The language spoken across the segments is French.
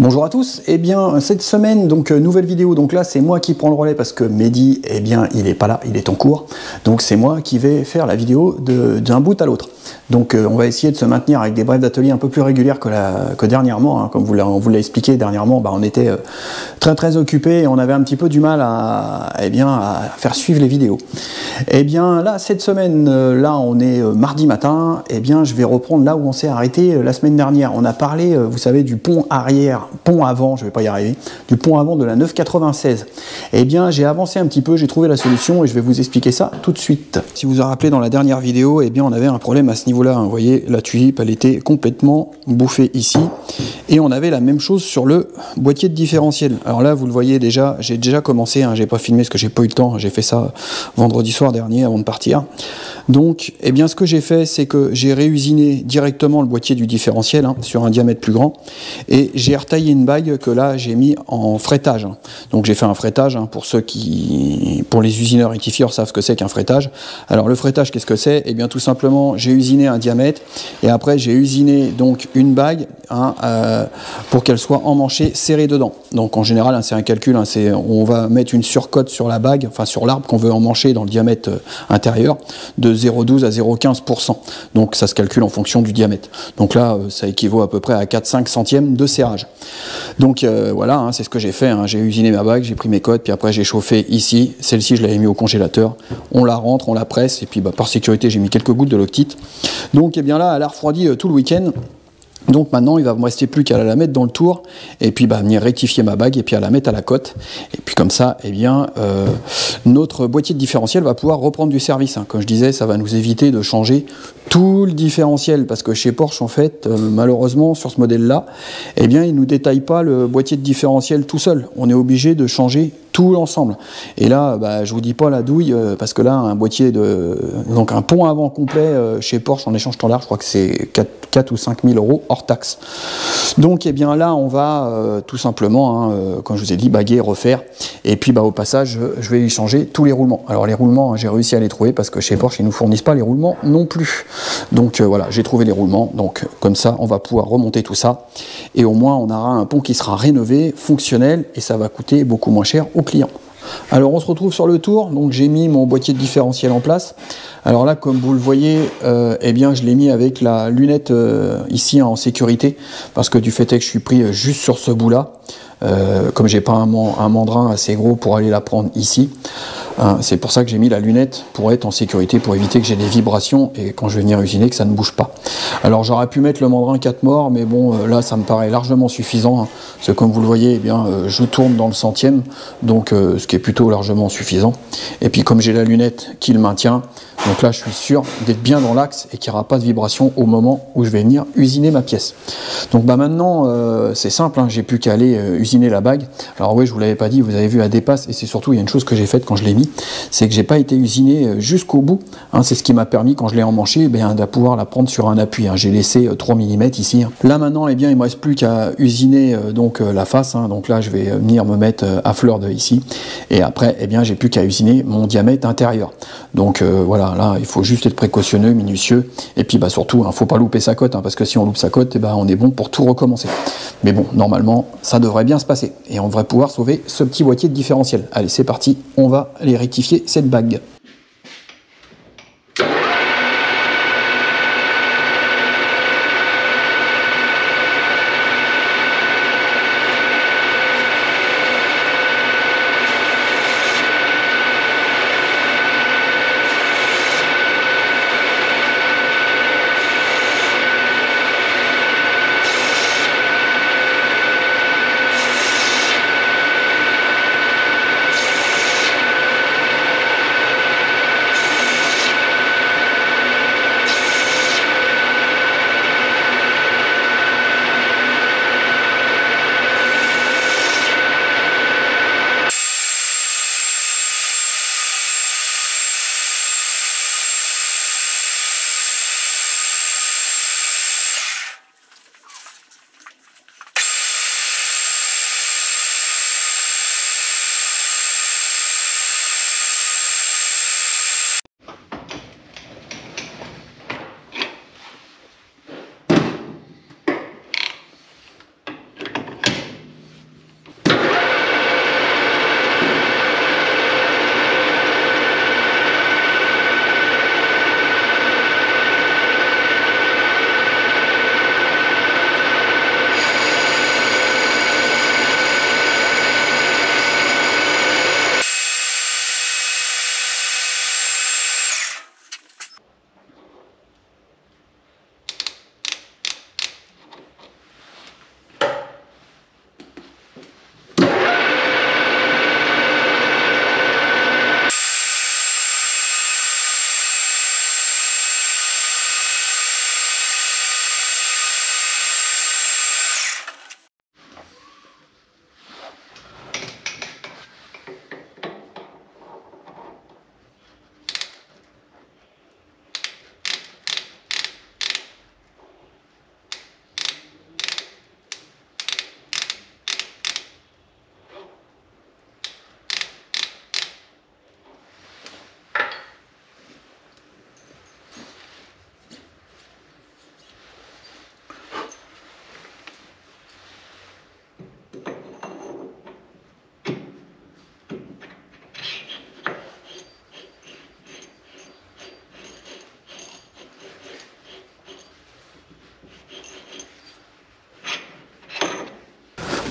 Bonjour à tous, et bien cette semaine, donc nouvelle vidéo, donc là c'est moi qui prends le relais parce que Mehdi, eh bien il est pas là, il est en cours, donc c'est moi qui vais faire la vidéo d'un bout à l'autre. Donc on va essayer de se maintenir avec des brèves d'atelier un peu plus régulières que dernièrement, hein. Comme on vous l'a expliqué dernièrement, on était très occupés et on avait un petit peu du mal à faire suivre les vidéos. Et bien là, cette semaine, là on est mardi matin, et bien je vais reprendre là où on s'est arrêté la semaine dernière. On a parlé, vous savez, du pont avant, je vais pas y arriver, du pont avant de la 996. Et bien j'ai avancé un petit peu, j'ai trouvé la solution et je vais vous expliquer ça tout de suite. Si vous vous rappelez, dans la dernière vidéo, et bien on avait un problème à ce niveau-là, hein. Vous voyez, la tulipe, elle était complètement bouffée ici, et on avait la même chose sur le boîtier de différentiel. Alors là, vous le voyez déjà, j'ai déjà commencé, hein, j'ai pas filmé parce que j'ai pas eu le temps, j'ai fait ça vendredi soir dernier avant de partir. Donc, eh bien, ce que j'ai fait, c'est que j'ai réusiné directement le boîtier du différentiel, hein, sur un diamètre plus grand, et j'ai retaillé une bague que là, j'ai mis en frettage. Hein. Donc, j'ai fait un frettage, hein, pour les usineurs rectifieurs savent ce que c'est qu'un frettage. Alors, le frettage, qu'est-ce que c'est? Eh bien, tout simplement, j'ai usiné un diamètre, et après, j'ai usiné donc une bague, hein, pour qu'elle soit emmanchée, serrée dedans. Donc, en général, hein, c'est un calcul, hein, on va mettre une surcote sur la bague, enfin sur l'arbre qu'on veut emmancher dans le diamètre intérieur, de 0,12 à 0,15%. Donc ça se calcule en fonction du diamètre. Donc là, ça équivaut à peu près à 4-5 centièmes de serrage. Donc voilà, hein, c'est ce que j'ai fait. Hein. J'ai usiné ma bague, j'ai pris mes cotes, puis après j'ai chauffé ici. Celle-ci, je l'avais mis au congélateur. On la rentre, on la presse, et puis par sécurité, j'ai mis quelques gouttes de Loctite. Donc eh bien là, elle a refroidi tout le week-end. Donc maintenant, il va me rester plus qu'à la mettre dans le tour, et puis venir rectifier ma bague, et puis à la mettre à la cote. Et puis comme ça, eh bien, notre boîtier de différentiel va pouvoir reprendre du service. Hein. Comme je disais, ça va nous éviter de changer tout le différentiel, parce que chez Porsche, en fait, malheureusement, sur ce modèle-là, eh bien, il ne nous détaille pas le boîtier de différentiel tout seul. On est obligé de changer tout l'ensemble. Et là, je vous dis pas la douille, parce que là, un boîtier donc un pont avant complet chez Porsche en échange standard, je crois que c'est 4 ou 5 000 € hors taxe. Donc, eh bien là, on va tout simplement, hein, comme je vous ai dit, baguer, refaire. Et puis, au passage, je vais y changer tous les roulements. Alors, les roulements, hein, j'ai réussi à les trouver parce que chez Porsche, ils nous fournissent pas les roulements non plus. Donc, voilà, j'ai trouvé les roulements. Donc, comme ça, on va pouvoir remonter tout ça. Et au moins, on aura un pont qui sera rénové, fonctionnel, et ça va coûter beaucoup moins cher aux clients. Alors on se retrouve sur le tour, donc j'ai mis mon boîtier de différentiel en place. Alors là, comme vous le voyez, eh bien je l'ai mis avec la lunette ici en sécurité, parce que du fait est que je suis pris juste sur ce bout là, comme j'ai pas un mandrin assez gros pour aller la prendre ici, hein, c'est pour ça que j'ai mis la lunette pour être en sécurité, pour éviter que j'ai des vibrations et quand je vais venir usiner que ça ne bouge pas. Alors j'aurais pu mettre le mandrin 4 morts, mais bon là ça me paraît largement suffisant, hein, parce que comme vous le voyez, eh bien je tourne dans le centième, donc ce qui est plutôt largement suffisant. Et puis comme j'ai la lunette qui le maintient, donc là je suis sûr d'être bien dans l'axe et qu'il n'y aura pas de vibration au moment où je vais venir usiner ma pièce. Donc maintenant c'est simple, hein, j'ai plus qu'à aller usiner la bague. Alors oui, je vous l'avais pas dit, vous avez vu, elle dépasse, et c'est surtout, il y a une chose que j'ai faite quand je l'ai mis, c'est que j'ai pas été usiné jusqu'au bout, hein, c'est ce qui m'a permis, quand je l'ai emmanché, de pouvoir la prendre sur un appui, hein. J'ai laissé 3 mm ici, hein. Là maintenant, eh bien, il me reste plus qu'à usiner la face, hein. Donc là je vais venir me mettre à fleur de ici, et après, eh bien, j'ai plus qu'à usiner mon diamètre intérieur. Donc voilà, là il faut juste être précautionneux, minutieux, et puis surtout, hein, faut pas louper sa cote, hein, parce que si on loupe sa cote, on est bon pour tout recommencer. Mais bon, normalement, ça devrait bien se passer, et on devrait pouvoir sauver ce petit boîtier de différentiel. Allez, c'est parti, on va aller rectifier cette bague.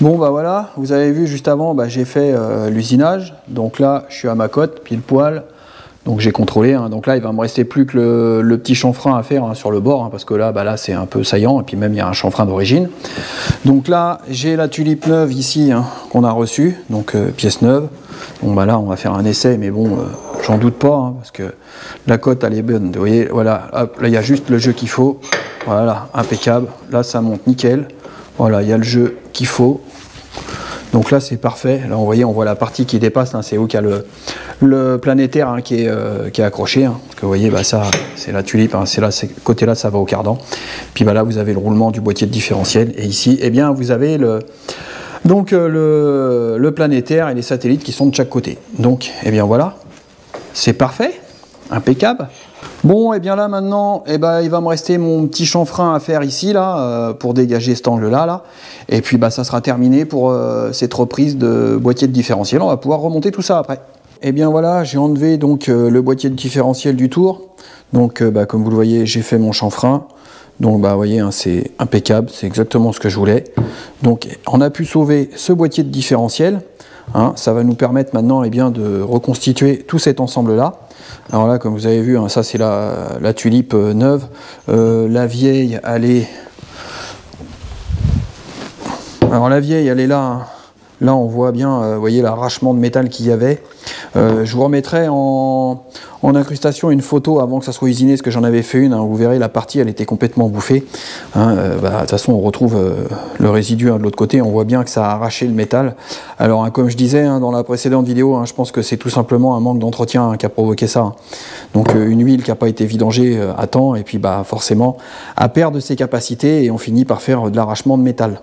Bon bah voilà, vous avez vu juste avant, bah, j'ai fait l'usinage. Donc là, je suis à ma cote, pile poil. Donc j'ai contrôlé, hein. Donc là il va me rester plus que le petit chanfrein à faire, hein, sur le bord, hein, parce que là, bah, là c'est un peu saillant, et puis même il y a un chanfrein d'origine. Donc là j'ai la tulipe neuve ici, hein, qu'on a reçue, donc pièce neuve. Bon bah là on va faire un essai, mais bon, j'en doute pas, hein, parce que la cote elle est bonne. Vous voyez, voilà, hop, là il y a juste le jeu qu'il faut, voilà, impeccable. Là ça monte nickel, voilà, il y a le jeu qu'il faut. Donc là c'est parfait, là vous voyez, on voit la partie qui dépasse, hein, c'est où qu'il y a le planétaire, hein, qui est accroché, hein, parce que vous voyez, bah, ça c'est la tulipe, hein, c'est là, côté là ça va au cardan. Puis bah, là vous avez le roulement du boîtier de différentiel, et ici eh bien vous avez le planétaire et les satellites qui sont de chaque côté. Donc eh bien voilà, c'est parfait, impeccable. Bon, et bien là maintenant, il va me rester mon petit chanfrein à faire ici, là, pour dégager cet angle-là, là. Et puis bah, ça sera terminé pour cette reprise de boîtier de différentiel. On va pouvoir remonter tout ça après. Et bien voilà, j'ai enlevé donc le boîtier de différentiel du tour. Donc bah, comme vous le voyez, j'ai fait mon chanfrein. Donc bah, vous voyez, hein, c'est impeccable, c'est exactement ce que je voulais. Donc on a pu sauver ce boîtier de différentiel. Hein, ça va nous permettre maintenant bien, de reconstituer tout cet ensemble-là. Alors là, comme vous avez vu, hein, ça c'est la tulipe neuve. La vieille, elle est... Alors la vieille, elle est là. Hein. Là, on voit bien, vous voyez, l'arrachement de métal qu'il y avait. Je vous remettrai en incrustation une photo avant que ça soit usiné, parce que j'en avais fait une. Hein, vous verrez, la partie, elle était complètement bouffée. Hein, bah, de toute façon, on retrouve le résidu, hein, de l'autre côté. On voit bien que ça a arraché le métal. Alors, hein, comme je disais, hein, dans la précédente vidéo, hein, je pense que c'est tout simplement un manque d'entretien, hein, qui a provoqué ça. Hein. Donc, une huile qui n'a pas été vidangée à temps, et puis bah, forcément, à perdre ses capacités, et on finit par faire de l'arrachement de métal.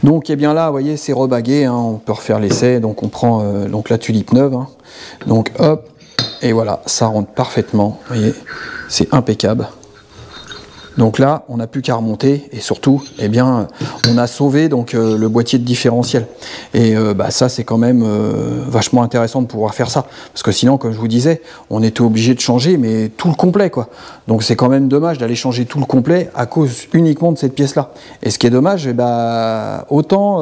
Donc, eh bien là, vous voyez, c'est rebagué, hein, on peut refaire l'essai. Donc, on prend donc la tulipe neuve. Hein. Donc, hop, et voilà, ça rentre parfaitement. Vous voyez, c'est impeccable. Donc là, on n'a plus qu'à remonter, et surtout, eh bien, on a sauvé donc le boîtier de différentiel. Et bah, ça, c'est quand même vachement intéressant de pouvoir faire ça, parce que sinon, comme je vous disais, on était obligé de changer, mais tout le complet, quoi. Donc c'est quand même dommage d'aller changer tout le complet à cause uniquement de cette pièce-là. Et ce qui est dommage, eh bah, autant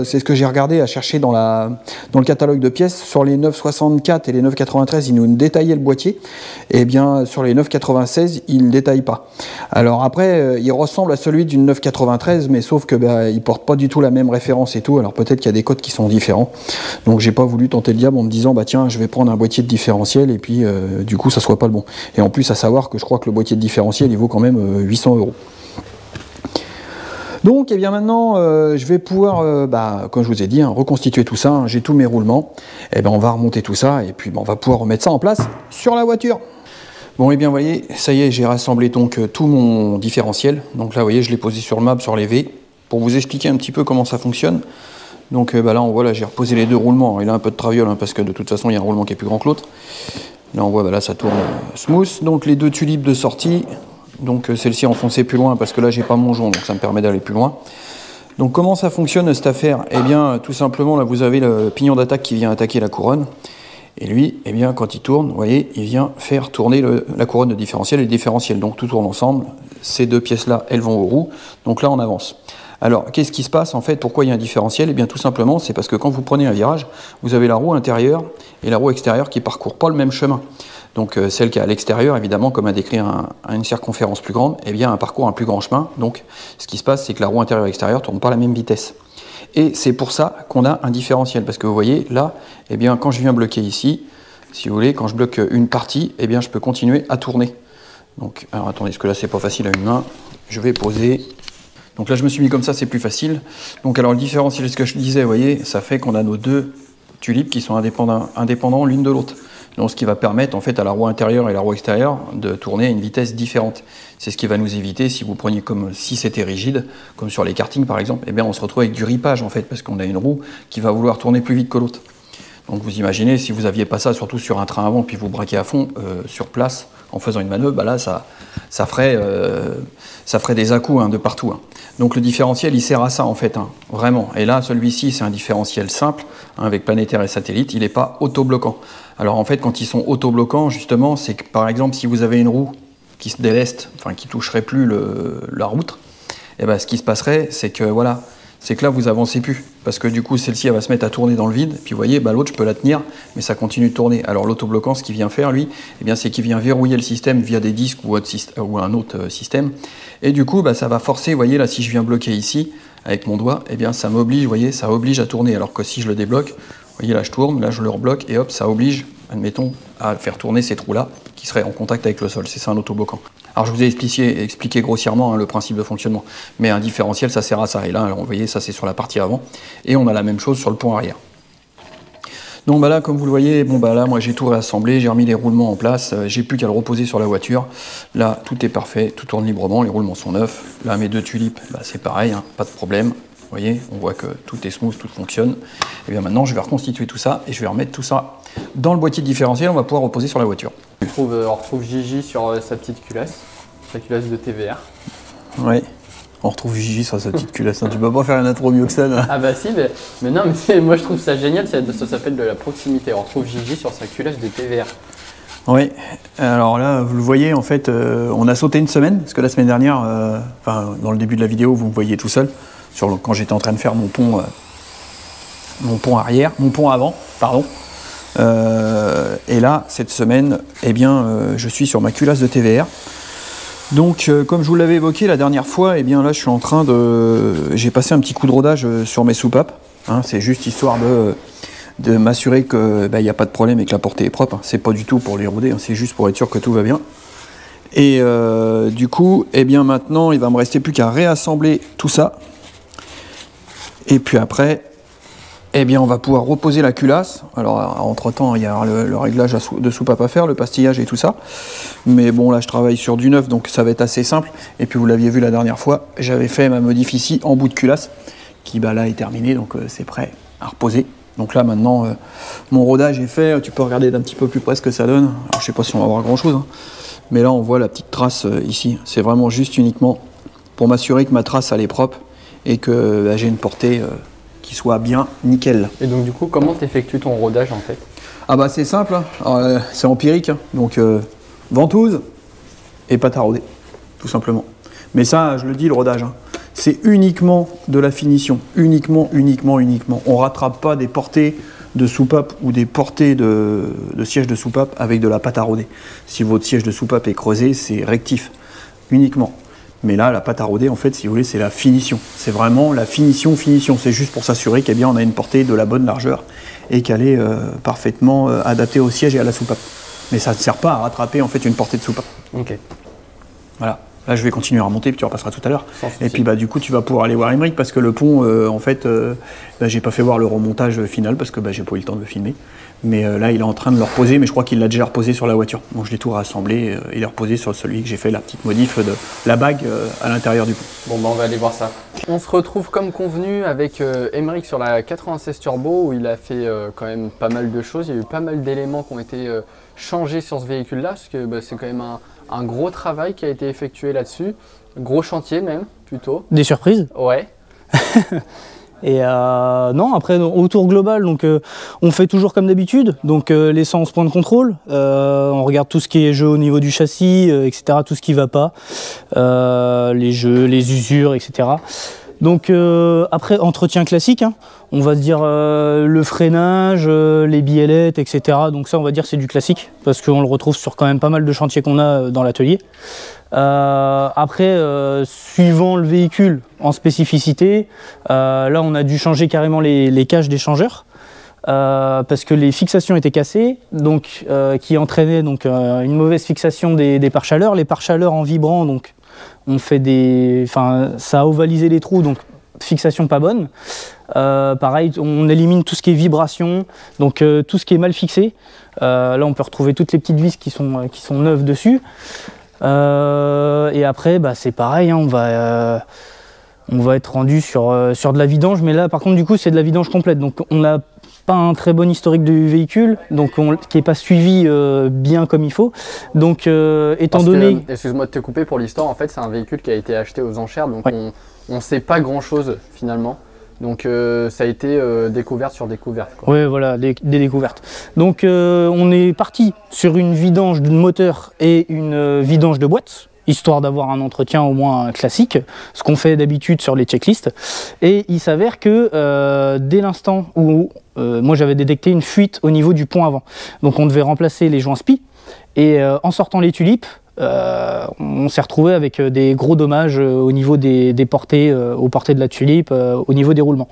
c'est ce que j'ai regardé à chercher dans le catalogue de pièces, sur les 9,64 et les 9,93, ils nous détaillaient le boîtier, et bien sur les 9,96, ils ne détaillent pas. Alors après, il ressemble à celui d'une 993, mais sauf que bah, il porte pas du tout la même référence et tout. Alors peut-être qu'il y a des codes qui sont différents. Donc j'ai pas voulu tenter le diable en me disant bah tiens, je vais prendre un boîtier de différentiel et puis du coup ça soit pas le bon. Et en plus à savoir que je crois que le boîtier de différentiel il vaut quand même 800 €. Donc eh bien maintenant je vais pouvoir, bah, comme je vous ai dit, hein, reconstituer tout ça. Hein, j'ai tous mes roulements. Et ben on va remonter tout ça et puis bah, on va pouvoir remettre ça en place sur la voiture. Bon, et bien, vous voyez, ça y est, j'ai rassemblé donc tout mon différentiel. Donc là, vous voyez, je l'ai posé sur le map, sur les V, pour vous expliquer un petit peu comment ça fonctionne. Donc bah, là, on voit, là, j'ai reposé les deux roulements. Il a un peu de traviole, hein, parce que de toute façon, il y a un roulement qui est plus grand que l'autre. Là, on voit, bah, là, ça tourne smooth. Donc les deux tulipes de sortie. Donc celle-ci enfoncée plus loin, parce que là, j'ai pas mon jonc, donc ça me permet d'aller plus loin. Donc comment ça fonctionne, cette affaire? Eh bien, tout simplement, là, vous avez le pignon d'attaque qui vient attaquer la couronne. Et lui, eh bien, quand il tourne, vous voyez, il vient faire tourner la couronne de différentiel et le différentiel. Donc tout tourne ensemble. Ces deux pièces-là, elles vont aux roues. Donc là, on avance. Alors, qu'est-ce qui se passe en fait? Pourquoi il y a un différentiel? Eh bien, tout simplement, c'est parce que quand vous prenez un virage, vous avez la roue intérieure et la roue extérieure qui ne parcourent pas le même chemin. Donc celle qui est à l'extérieur, évidemment, comme a décrit une circonférence plus grande, eh bien, elle parcourt un plus grand chemin. Donc, ce qui se passe, c'est que la roue intérieure et extérieure ne tournent pas à la même vitesse. Et c'est pour ça qu'on a un différentiel, parce que vous voyez, là, eh bien, quand je viens bloquer ici, si vous voulez, quand je bloque une partie, eh bien, je peux continuer à tourner. Donc, alors attendez, parce que là, c'est pas facile à une main. Je vais poser. Donc là, je me suis mis comme ça, c'est plus facile. Donc, alors, le différentiel, ce que je disais, vous voyez, ça fait qu'on a nos deux tulipes qui sont indépendants l'une de l'autre. Donc, ce qui va permettre, en fait, à la roue intérieure et la roue extérieure de tourner à une vitesse différente. C'est ce qui va nous éviter, si vous preniez comme si c'était rigide, comme sur les kartings par exemple, eh bien on se retrouve avec du ripage en fait, parce qu'on a une roue qui va vouloir tourner plus vite que l'autre. Donc vous imaginez, si vous n'aviez pas ça, surtout sur un train avant, puis vous braquez à fond sur place en faisant une manœuvre, bah là ça ferait des à-coups, hein, de partout. Hein. Donc le différentiel, il sert à ça en fait, hein, vraiment. Et là, celui-ci, c'est un différentiel simple, hein, avec planétaire et satellite, il n'est pas auto-bloquant. Alors en fait, quand ils sont auto-bloquants, justement, c'est que par exemple, si vous avez une roue qui se déleste, enfin qui toucherait plus la route, et ben ce qui se passerait, c'est que voilà, c'est que là vous avancez plus, parce que du coup celle-ci elle va se mettre à tourner dans le vide, puis vous voyez, bah, l'autre je peux la tenir, mais ça continue de tourner. Alors l'autobloquant, ce qu'il vient faire lui, eh bien c'est qu'il vient verrouiller le système via des disques ou un autre système, et du coup bah, ça va forcer, vous voyez là si je viens bloquer ici, avec mon doigt, eh bien ça m'oblige, vous voyez, ça oblige à tourner, alors que si je le débloque, vous voyez là je tourne, là je le rebloque, et hop, ça oblige, admettons, à faire tourner ces trous-là, qui seraient en contact avec le sol, c'est ça un autobloquant. Alors je vous ai expliqué grossièrement le principe de fonctionnement, mais un différentiel ça sert à ça, et là vous voyez ça c'est sur la partie avant, et on a la même chose sur le pont arrière. Donc bah là comme vous le voyez, bon bah là moi j'ai tout réassemblé, j'ai remis les roulements en place, j'ai plus qu'à le reposer sur la voiture, là tout est parfait, tout tourne librement, les roulements sont neufs, là mes 2 tulipes, bah, c'est pareil, hein, pas de problème, vous voyez, on voit que tout est smooth, tout fonctionne, et bien maintenant je vais reconstituer tout ça, et je vais remettre tout ça dans le boîtier de différentiel, on va pouvoir reposer sur la voiture. On retrouve Gigi sur sa petite culasse, sa culasse de TVR. Ouais, on retrouve Gigi sur sa petite culasse, hein. Tu peux pas faire une intro mieux que ça là. Ah bah si, mais non, mais moi je trouve ça génial, ça s'appelle de la proximité. On retrouve Gigi sur sa culasse de TVR. Oui, alors là, vous le voyez, en fait, on a sauté une semaine, parce que la semaine dernière, enfin, dans le début de la vidéo, vous me voyez tout seul, quand j'étais en train de faire mon pont avant, pardon. Et là, cette semaine, eh bien, je suis sur ma culasse de TVR. Donc, comme je vous l'avais évoqué la dernière fois, eh bien là, je suis en train de... J'ai passé un petit coup de rodage sur mes soupapes. Hein, c'est juste histoire de m'assurer qu'il n'y a pas de problème et que la portée est propre. C'est pas du tout pour les roder, hein, c'est juste pour être sûr que tout va bien. Et du coup, eh bien maintenant, il va me rester plus qu'à réassembler tout ça. Et puis après, eh bien on va pouvoir reposer la culasse. Alors entre-temps, il y a le réglage de soupape à faire, le pastillage et tout ça. Mais bon, là je travaille sur du neuf, donc ça va être assez simple. Et puis vous l'aviez vu la dernière fois, j'avais fait ma modif ici en bout de culasse, qui bah, là est terminé, donc c'est prêt à reposer. Donc là maintenant, mon rodage est fait, tu peux regarder d'un petit peu plus près ce que ça donne. Alors, je sais pas si on va voir grand chose, hein. Mais là on voit la petite trace ici. C'est vraiment juste uniquement pour m'assurer que ma trace elle est propre et que bah, j'ai une portée qui soit bien nickel. Et donc du coup, comment tu effectues ton rodage en fait? Ah bah c'est simple, hein. C'est empirique, hein. Donc ventouse et pâte à roder, tout simplement. Mais ça, je le dis, le rodage, hein, c'est uniquement de la finition, uniquement. On rattrape pas des portées de soupape ou des portées de siège de soupape avec de la pâte à roder. Si votre siège de soupape est creusé, c'est rectif, uniquement. Mais là, la pâte à roder, en fait, si vous voulez, c'est la finition. C'est vraiment la finition. C'est juste pour s'assurer qu'eh bien, on a une portée de la bonne largeur et qu'elle est parfaitement adaptée au siège et à la soupape. Mais ça ne sert pas à rattraper en fait une portée de soupape. Ok. Voilà. Là, je vais continuer à remonter, puis tu repasseras tout à l'heure. Et puis, bah, du coup, tu vas pouvoir aller voir Émeric parce que le pont, en fait, bah, j'ai pas fait voir le remontage final parce que bah, j'ai pas eu le temps de le filmer. Mais là, il est en train de le reposer, mais je crois qu'il l'a déjà reposé sur la voiture. Donc, je l'ai tout rassemblé. Il est reposé sur celui que j'ai fait la petite modif de la bague à l'intérieur du pont. Bon, bah, on va aller voir ça. On se retrouve comme convenu avec Émeric sur la 96 Turbo où il a fait quand même pas mal de choses. Il y a eu pas mal d'éléments qui ont été changés sur ce véhicule-là parce que bah, c'est quand même un gros travail qui a été effectué là-dessus. Gros chantier même, plutôt. Des surprises. Ouais. Et non, après, au tour global, donc, on fait toujours comme d'habitude, donc l'essence point de contrôle, on regarde tout ce qui est jeu au niveau du châssis, etc., tout ce qui va pas, les jeux, les usures, etc. Donc après, entretien classique, hein, on va se dire le freinage, les biellettes, etc. Donc ça, on va dire c'est du classique, parce qu'on le retrouve sur quand même pas mal de chantiers qu'on a dans l'atelier. Après, suivant le véhicule en spécificité, là on a dû changer carrément les cages d'échangeurs parce que les fixations étaient cassées, donc qui entraînait donc une mauvaise fixation des pare-chaleurs. Les pare-chaleurs en vibrant, donc on fait ça a ovalisé les trous, donc fixation pas bonne. Pareil, on élimine tout ce qui est vibration, donc tout ce qui est mal fixé. Là on peut retrouver toutes les petites vis qui sont neuves dessus. Et après, bah, c'est pareil, hein, on va être rendu sur de la vidange, mais là par contre du coup c'est de la vidange complète, donc on n'a pas un très bon historique du véhicule, donc qui n'est pas suivi bien comme il faut. Donc étant donné... Excuse-moi de te couper pour l'histoire, en fait c'est un véhicule qui a été acheté aux enchères, donc ouais. On ne sait pas grand chose finalement. Donc ça a été découverte sur découverte. Oui, voilà, des découvertes. Donc on est parti sur une vidange de moteur et une vidange de boîte, histoire d'avoir un entretien au moins classique, ce qu'on fait d'habitude sur les checklists. Et il s'avère que dès l'instant où moi j'avais détecté une fuite au niveau du pont avant, donc on devait remplacer les joints SPI, et en sortant les tulipes, on s'est retrouvé avec des gros dommages au niveau des portées, aux portées de la tulipe, au niveau des roulements.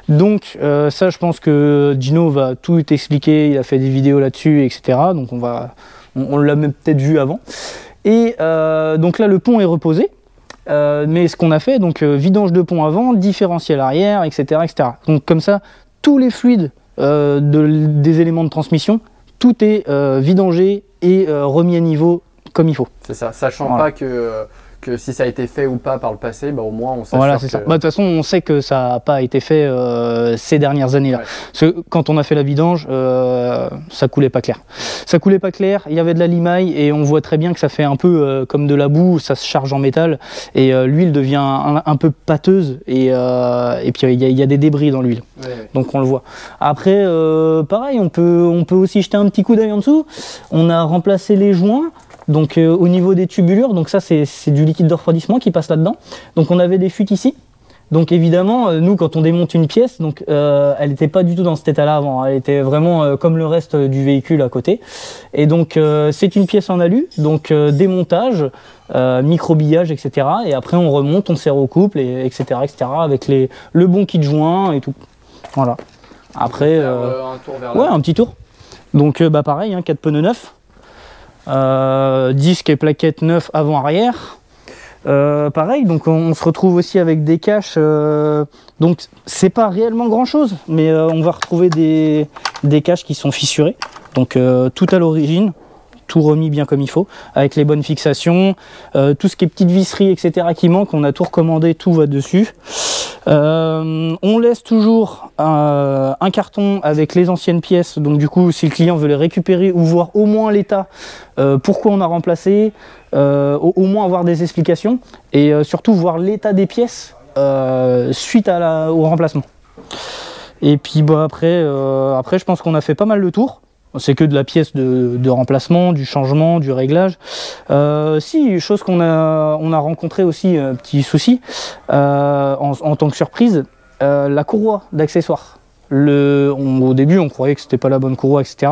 Donc ça, je pense que Gino va tout expliquer, il a fait des vidéos là-dessus, etc. Donc on l'a même peut-être vu avant. Et donc là, le pont est reposé. Mais ce qu'on a fait, donc vidange de pont avant, différentiel arrière, etc., etc. Donc comme ça, tous les fluides des éléments de transmission, tout est vidangé et remis à niveau comme il faut. C'est ça, sachant pas que si ça a été fait ou pas par le passé, bah, au moins on s'assure voilà, c'est ça. De toute façon, on sait que ça n'a pas été fait ces dernières années-là. Ouais. Parce que quand on a fait la vidange, ça coulait pas clair. Ça coulait pas clair, il y avait de la limaille et on voit très bien que ça fait un peu comme de la boue, ça se charge en métal et l'huile devient un peu pâteuse et puis il y a des débris dans l'huile. Ouais, ouais. Donc on le voit. Après, pareil, on peut aussi jeter un petit coup d'œil en dessous. On a remplacé les joints. Donc au niveau des tubulures, donc ça c'est du liquide de refroidissement qui passe là-dedans. Donc on avait des fuites ici. Donc évidemment, nous quand on démonte une pièce, donc elle n'était pas du tout dans cet état-là avant. Elle était vraiment comme le reste du véhicule à côté. Et donc c'est une pièce en alu, donc démontage, microbillage, etc. Et après on remonte, on serre au couple, et, etc., avec le bon kit joint et tout. Voilà. Après, un tour vers là. Ouais, un petit tour. Donc bah pareil, hein, 4 pneus neufs. Disque et plaquettes neufs avant-arrière. Pareil, donc on se retrouve aussi avec des caches. Donc c'est pas réellement grand chose, mais on va retrouver des caches qui sont fissurées. Donc tout à l'origine, tout remis bien comme il faut, avec les bonnes fixations, tout ce qui est petites visseries, etc. qui manquent, on a tout recommandé, tout va dessus. On laisse toujours un carton avec les anciennes pièces, donc du coup si le client veut les récupérer ou voir au moins l'état, pourquoi on a remplacé, au moins avoir des explications et surtout voir l'état des pièces suite au remplacement. Et puis bah, après je pense qu'on a fait pas mal le tour. C'est que de la pièce de remplacement, du changement, du réglage. Si, chose qu'on a rencontré aussi, petit souci, en tant que surprise, la courroie d'accessoires. Au début, on croyait que c'était pas la bonne courroie, etc.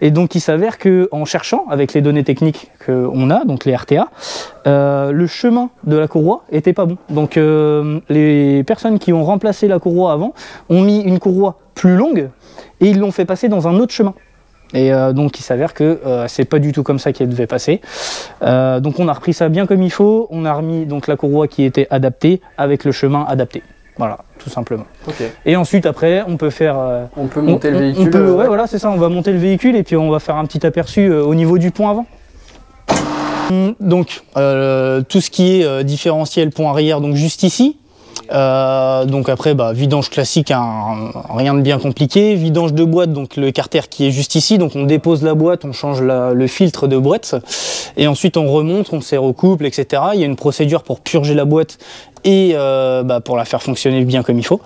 Et donc, il s'avère qu'en cherchant, avec les données techniques qu'on a, donc les RTA, le chemin de la courroie était pas bon. Donc, les personnes qui ont remplacé la courroie avant ont mis une courroie plus longue et ils l'ont fait passer dans un autre chemin. Et donc il s'avère que c'est pas du tout comme ça qu'il devait passer. Donc on a repris ça bien comme il faut, on a remis donc la courroie qui était adaptée avec le chemin adapté. Voilà, tout simplement. Okay. Et ensuite après on peut faire... on peut monter le véhicule. Ouais, voilà, c'est ça, on va monter le véhicule et puis on va faire un petit aperçu au niveau du pont avant. Donc tout ce qui est différentiel pont arrière, donc juste ici. Donc après bah, vidange classique, hein, rien de bien compliqué, vidange de boîte, donc le carter qui est juste ici, donc on dépose la boîte, on change le filtre de boîte et ensuite on remonte, on serre au couple, etc. Il y a une procédure pour purger la boîte et bah, pour la faire fonctionner bien comme il faut.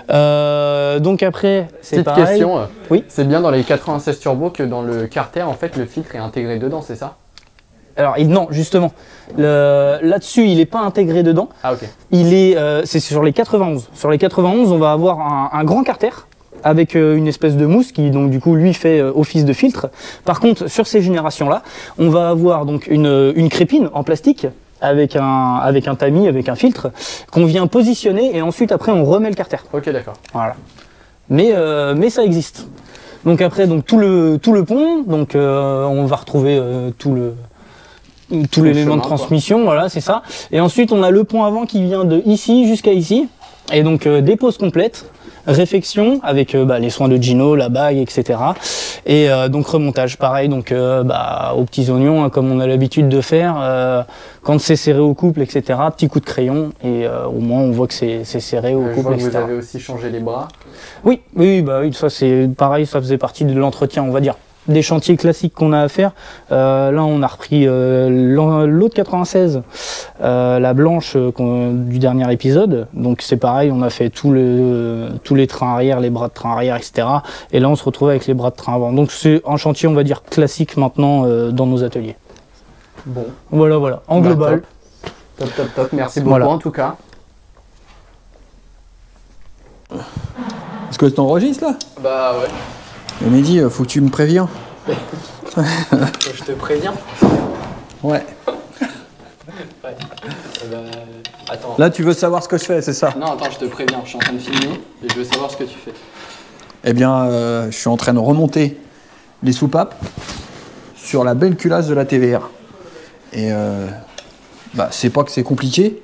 Donc après c'est pareil. Petite question, oui, c'est bien dans les 96 turbo que dans le carter en fait le filtre est intégré dedans, c'est ça? Alors non, justement, là-dessus, il n'est pas intégré dedans. Ah ok. C'est sur les 91. Sur les 91, on va avoir un grand carter avec une espèce de mousse qui, donc du coup, lui fait office de filtre. Par contre, sur ces générations-là, on va avoir donc une crépine en plastique avec un tamis, avec un filtre qu'on vient positionner et ensuite après on remet le carter. Ok, d'accord. Voilà. Mais ça existe. Donc après, donc tout le pont, donc on va retrouver tout l'élément de transmission, quoi. Voilà, c'est ça. Et ensuite, on a le pont avant qui vient de ici jusqu'à ici. Et donc, dépose complète, réfection avec les soins de Gino, la bague, etc. Et donc, remontage, pareil, donc aux petits oignons, hein, comme on a l'habitude de faire. Quand c'est serré au couple, etc., petit coup de crayon. Et au moins, on voit que c'est serré au couple, etc. Vous avez aussi changé les bras. Oui, ça c'est pareil, ça faisait partie de l'entretien, on va dire. Des chantiers classiques qu'on a à faire. Là, on a repris l'autre 96, la blanche du dernier épisode. Donc c'est pareil, on a fait tous les trains arrière, les bras de train arrière, etc. Et là, on se retrouve avec les bras de train avant. Donc c'est un chantier, on va dire, classique maintenant dans nos ateliers. Bon. Voilà, voilà, en Bah, global. Top. Merci beaucoup Voilà. en tout cas. Est-ce que tu enregistres là? Bah ouais. Mais Mehdi, faut que tu me préviens. Je te préviens. Ouais. Attends. Là, tu veux savoir ce que je fais, c'est ça? Non, attends, je te préviens. Je suis en train de filmer et je veux savoir ce que tu fais. Eh bien, je suis en train de remonter les soupapes sur la belle culasse de la TVR. Et bah, c'est pas que c'est compliqué,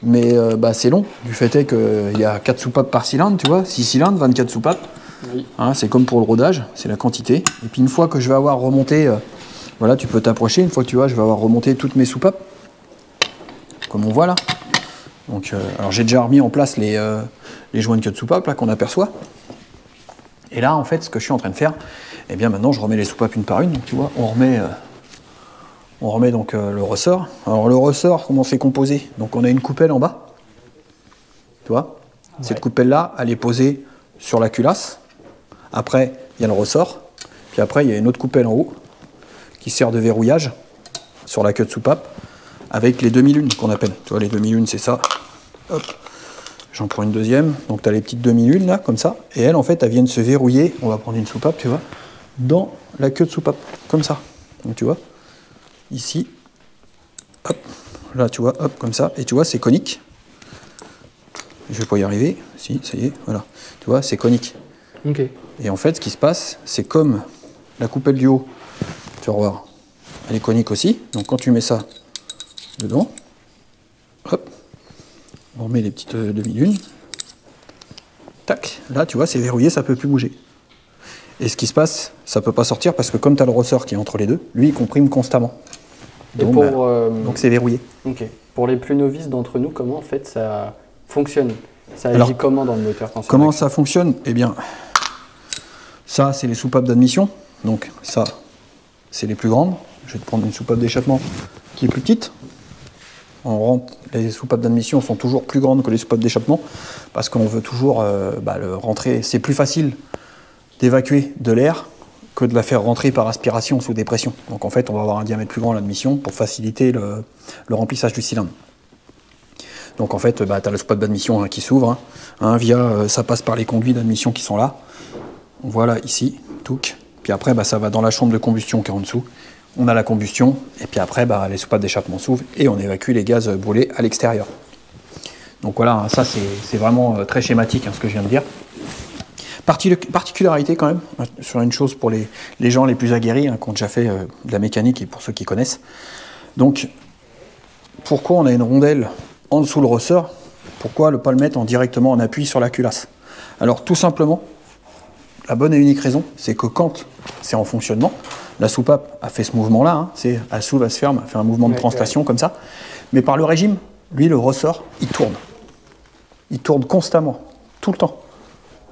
mais bah, c'est long. Du fait est qu'il y a 4 soupapes par cylindre, tu vois, 6 cylindres, 24 soupapes. Oui. Hein, c'est comme pour le rodage, c'est la quantité. Et puis une fois que je vais avoir remonté, voilà, tu peux t'approcher, une fois que tu vois, je vais avoir remonté toutes mes soupapes, comme on voit là. Donc, alors j'ai déjà remis en place les joints de queue de soupape là qu'on aperçoit. Et là, en fait, ce que je suis en train de faire, eh bien maintenant, je remets les soupapes une par une. Donc tu vois, on remet donc le ressort. Alors le ressort, comment c'est composé? Donc on a une coupelle en bas. Tu vois, ouais. Cette coupelle-là, elle est posée sur la culasse. Après, il y a le ressort. Puis après, il y a une autre coupelle en haut qui sert de verrouillage sur la queue de soupape avec les demi-lunes qu'on appelle. Tu vois, les demi-lunes, c'est ça. Hop. J'en prends une deuxième. Donc tu as les petites demi-lunes là, comme ça. Et elles, en fait, elles viennent se verrouiller. On va prendre une soupape, tu vois, dans la queue de soupape, comme ça. Donc tu vois, ici, hop, là, tu vois, hop, comme ça. Et tu vois, c'est conique. Je vais pas y arriver. Si, ça y est, voilà. Tu vois, c'est conique. Ok. Et en fait, ce qui se passe, c'est comme la coupelle du haut, tu vas voir, elle est conique aussi. Donc quand tu mets ça dedans, hop, on remet les petites demi-lunes. Tac, là, tu vois, c'est verrouillé, ça ne peut plus bouger. Et ce qui se passe, ça ne peut pas sortir parce que comme tu as le ressort qui est entre les deux, lui, il comprime constamment. Donc, donc c'est verrouillé. Ok. Pour les plus novices d'entre nous, comment en fait ça fonctionne? Ça agit Alors, comment dans le moteur quand comment ça fonctionne? Eh bien, ça, c'est les soupapes d'admission. Donc ça, c'est les plus grandes. Je vais te prendre une soupape d'échappement qui est plus petite. On rentre, les soupapes d'admission sont toujours plus grandes que les soupapes d'échappement parce qu'on veut toujours le rentrer. C'est plus facile d'évacuer de l'air que de la faire rentrer par aspiration sous dépression. Donc en fait, on va avoir un diamètre plus grand à l'admission pour faciliter le remplissage du cylindre. Donc en fait, tu as la soupape d'admission qui s'ouvre. Ça passe par les conduits d'admission qui sont là. On voit là, ici, touc. Puis après, ça va dans la chambre de combustion qui est en dessous. On a la combustion, et puis après, les soupapes d'échappement s'ouvrent et on évacue les gaz brûlés à l'extérieur. Donc voilà, ça c'est vraiment très schématique ce que je viens de dire. Particularité quand même, sur une chose pour les gens les plus aguerris, qui ont déjà fait de la mécanique et pour ceux qui connaissent. Donc, pourquoi on a une rondelle en dessous le ressort? Pourquoi ne pas le mettre directement en appui sur la culasse? Alors tout simplement, la bonne et unique raison, c'est que quand c'est en fonctionnement, la soupape a fait ce mouvement-là, elle s'ouvre, elle se ferme, elle fait un mouvement de translation comme ça. Mais par le régime, lui, le ressort, il tourne. Il tourne constamment, tout le temps.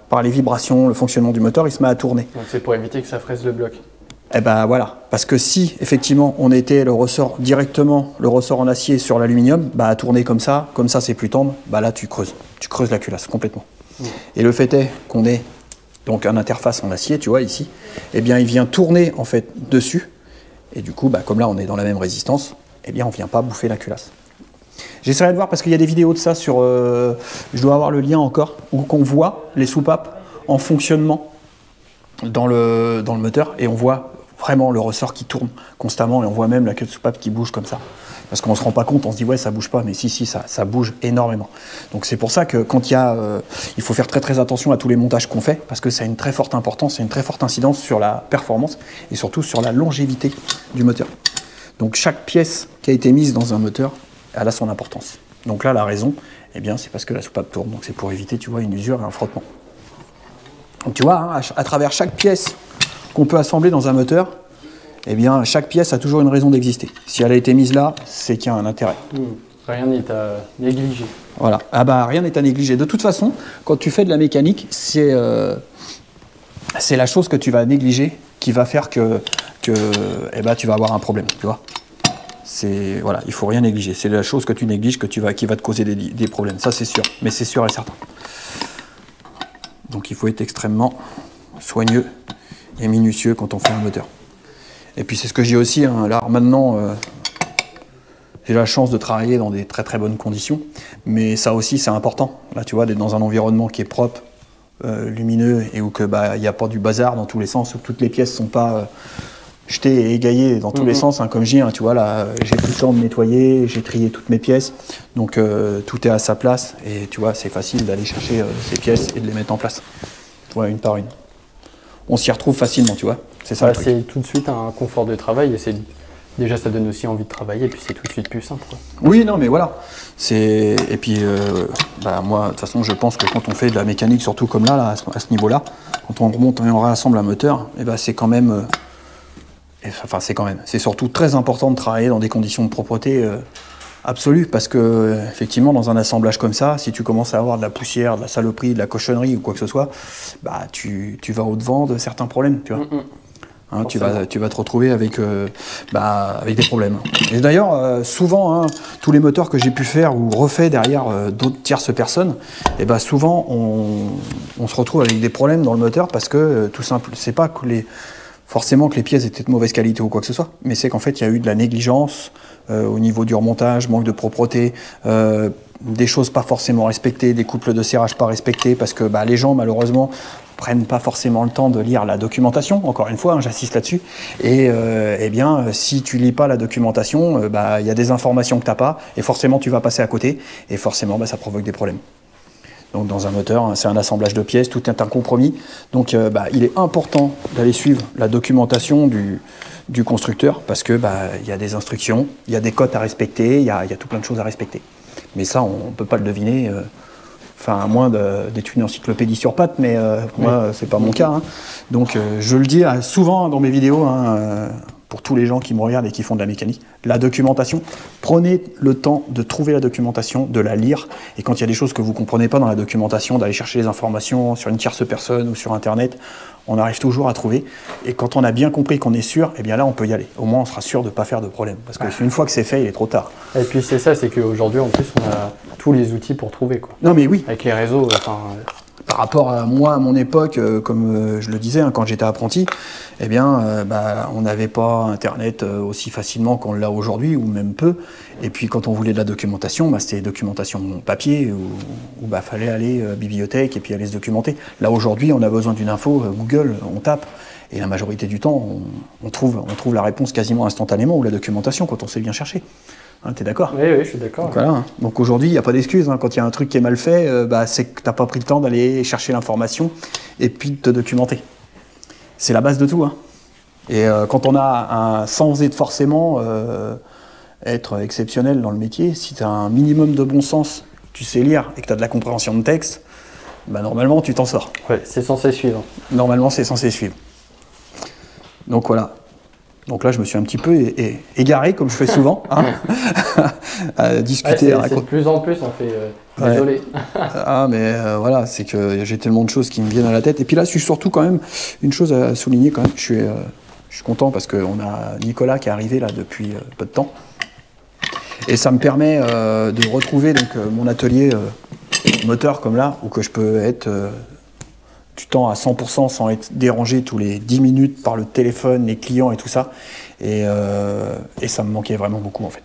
Par les vibrations, le fonctionnement du moteur, il se met à tourner. Donc c'est pour éviter que ça fraise le bloc. Eh ben voilà, parce que si effectivement on était le ressort directement, le ressort en acier sur l'aluminium, à tourner comme ça c'est plus tendre, là tu creuses la culasse complètement. Et le fait est qu'on ait donc une interface en acier, tu vois ici, eh bien il vient tourner en fait dessus, et du coup comme là on est dans la même résistance, eh bien on vient pas bouffer la culasse. J'essaierai de voir parce qu'il y a des vidéos de ça sur, je dois avoir le lien encore, où on voit les soupapes en fonctionnement dans le moteur, et on voit vraiment le ressort qui tourne constamment, et on voit même la queue de soupape qui bouge comme ça. Parce qu'on ne se rend pas compte, on se dit ouais ça bouge pas, mais si ça bouge énormément. Donc c'est pour ça que quand il faut faire très attention à tous les montages qu'on fait, parce que ça a une très forte importance, et une très forte incidence sur la performance, et surtout sur la longévité du moteur. Donc chaque pièce qui a été mise dans un moteur, elle a son importance. Donc là la raison, eh bien c'est parce que la soupape tourne, donc c'est pour éviter, tu vois, une usure et un frottement. Donc tu vois, à travers chaque pièce qu'on peut assembler dans un moteur, eh bien, chaque pièce a toujours une raison d'exister. Si elle a été mise là, c'est qu'il y a un intérêt. Rien n'est à négliger. Voilà. Rien n'est à négliger. De toute façon, quand tu fais de la mécanique, c'est la chose que tu vas négliger qui va faire que tu vas avoir un problème. Tu vois. Voilà, il ne faut rien négliger. C'est la chose que tu négliges qui va te causer des problèmes. Ça, c'est sûr. Mais c'est sûr et certain. Donc, il faut être extrêmement soigneux et minutieux quand on fait un moteur. Et puis c'est ce que je dis aussi, là maintenant, j'ai la chance de travailler dans des très très bonnes conditions, mais ça aussi c'est important, là tu vois, d'être dans un environnement qui est propre, lumineux, et où il n'y a pas du bazar dans tous les sens, où toutes les pièces ne sont pas jetées et égaillées dans tous les sens, hein, comme je dis, hein, tu vois, là j'ai pris le temps de nettoyer, j'ai trié toutes mes pièces, donc tout est à sa place, et tu vois, c'est facile d'aller chercher ces pièces et de les mettre en place, voilà, une par une. On s'y retrouve facilement, tu vois, c'est ça le truc. C'est tout de suite un confort de travail, et déjà ça donne aussi envie de travailler, et puis c'est tout de suite plus simple, quoi. Oui, non, mais voilà. Et puis, moi, de toute façon, je pense que quand on fait de la mécanique, surtout comme là à ce niveau-là, quand on remonte et on rassemble un moteur, c'est quand même... c'est surtout très important de travailler dans des conditions de propreté absolue, parce que, effectivement, dans un assemblage comme ça, si tu commences à avoir de la poussière, de la saloperie, de la cochonnerie ou quoi que ce soit, tu vas au-devant de certains problèmes, tu vois. Hein, tu vas te retrouver avec des problèmes. Et d'ailleurs, souvent, hein, tous les moteurs que j'ai pu faire ou refait derrière d'autres tierces personnes, souvent on se retrouve avec des problèmes dans le moteur parce que, tout simple, c'est pas que forcément que les pièces étaient de mauvaise qualité ou quoi que ce soit, mais c'est qu'en fait il y a eu de la négligence au niveau du remontage, manque de propreté, des choses pas forcément respectées, des couples de serrage pas respectés, parce que les gens malheureusement prennent pas forcément le temps de lire la documentation, encore une fois, hein, j'insiste là-dessus, et si tu lis pas la documentation, il y a des informations que tu n'as pas, et forcément tu vas passer à côté, et forcément ça provoque des problèmes. Donc dans un moteur, hein, c'est un assemblage de pièces, tout est un compromis, donc il est important d'aller suivre la documentation du constructeur, parce que y a des instructions, il y a des cotes à respecter, il y a tout plein de choses à respecter. Mais ça, on ne peut pas le deviner, à moins d'être une encyclopédie sur pattes, mais moi, c'est pas mon cas. Hein. Donc, je le dis souvent dans mes vidéos, hein, pour tous les gens qui me regardent et qui font de la mécanique, la documentation, prenez le temps de trouver la documentation, de la lire, et quand il y a des choses que vous ne comprenez pas dans la documentation, d'aller chercher les informations sur une tierce personne ou sur Internet, on arrive toujours à trouver, et quand on a bien compris qu'on est sûr, là on peut y aller. Au moins on sera sûr de ne pas faire de problème, parce qu'une fois que c'est fait, il est trop tard. Et puis c'est ça, c'est qu'aujourd'hui en plus on a tous les outils pour trouver, quoi. Non mais oui. Avec les réseaux, Par rapport à moi, à mon époque, comme je le disais, hein, quand j'étais apprenti, on n'avait pas Internet aussi facilement qu'on l'a aujourd'hui, ou même peu. Et puis quand on voulait de la documentation, c'était documentation papier, où fallait aller bibliothèque et puis aller se documenter. Là aujourd'hui, on a besoin d'une info, Google, on tape, et la majorité du temps, on trouve la réponse quasiment instantanément, ou la documentation, quand on sait bien chercher. Hein, t'es d'accord? Oui, je suis d'accord. Donc, voilà, hein. Donc aujourd'hui, il n'y a pas d'excuse. Hein. Quand il y a un truc qui est mal fait, c'est que tu n'as pas pris le temps d'aller chercher l'information et puis de te documenter. C'est la base de tout. Hein. Et quand on a sans être forcément être exceptionnel dans le métier, si tu as un minimum de bon sens, tu sais lire et que tu as de la compréhension de texte, normalement tu t'en sors. Ouais, c'est censé suivre. Normalement c'est censé suivre. Donc voilà. Donc là, je me suis un petit peu égaré, comme je fais souvent, hein, à discuter. C'est de plus en plus, on fait désolé. Mais voilà, c'est que j'ai tellement de choses qui me viennent à la tête. Et puis là, je suis surtout quand même, une chose à souligner quand même, je suis content parce qu'on a Nicolas qui est arrivé là depuis peu de temps. Et ça me permet de retrouver donc, mon atelier moteur comme là, où que je peux être... du temps à 100% sans être dérangé tous les 10 minutes par le téléphone, les clients et tout ça. Et ça me manquait vraiment beaucoup en fait.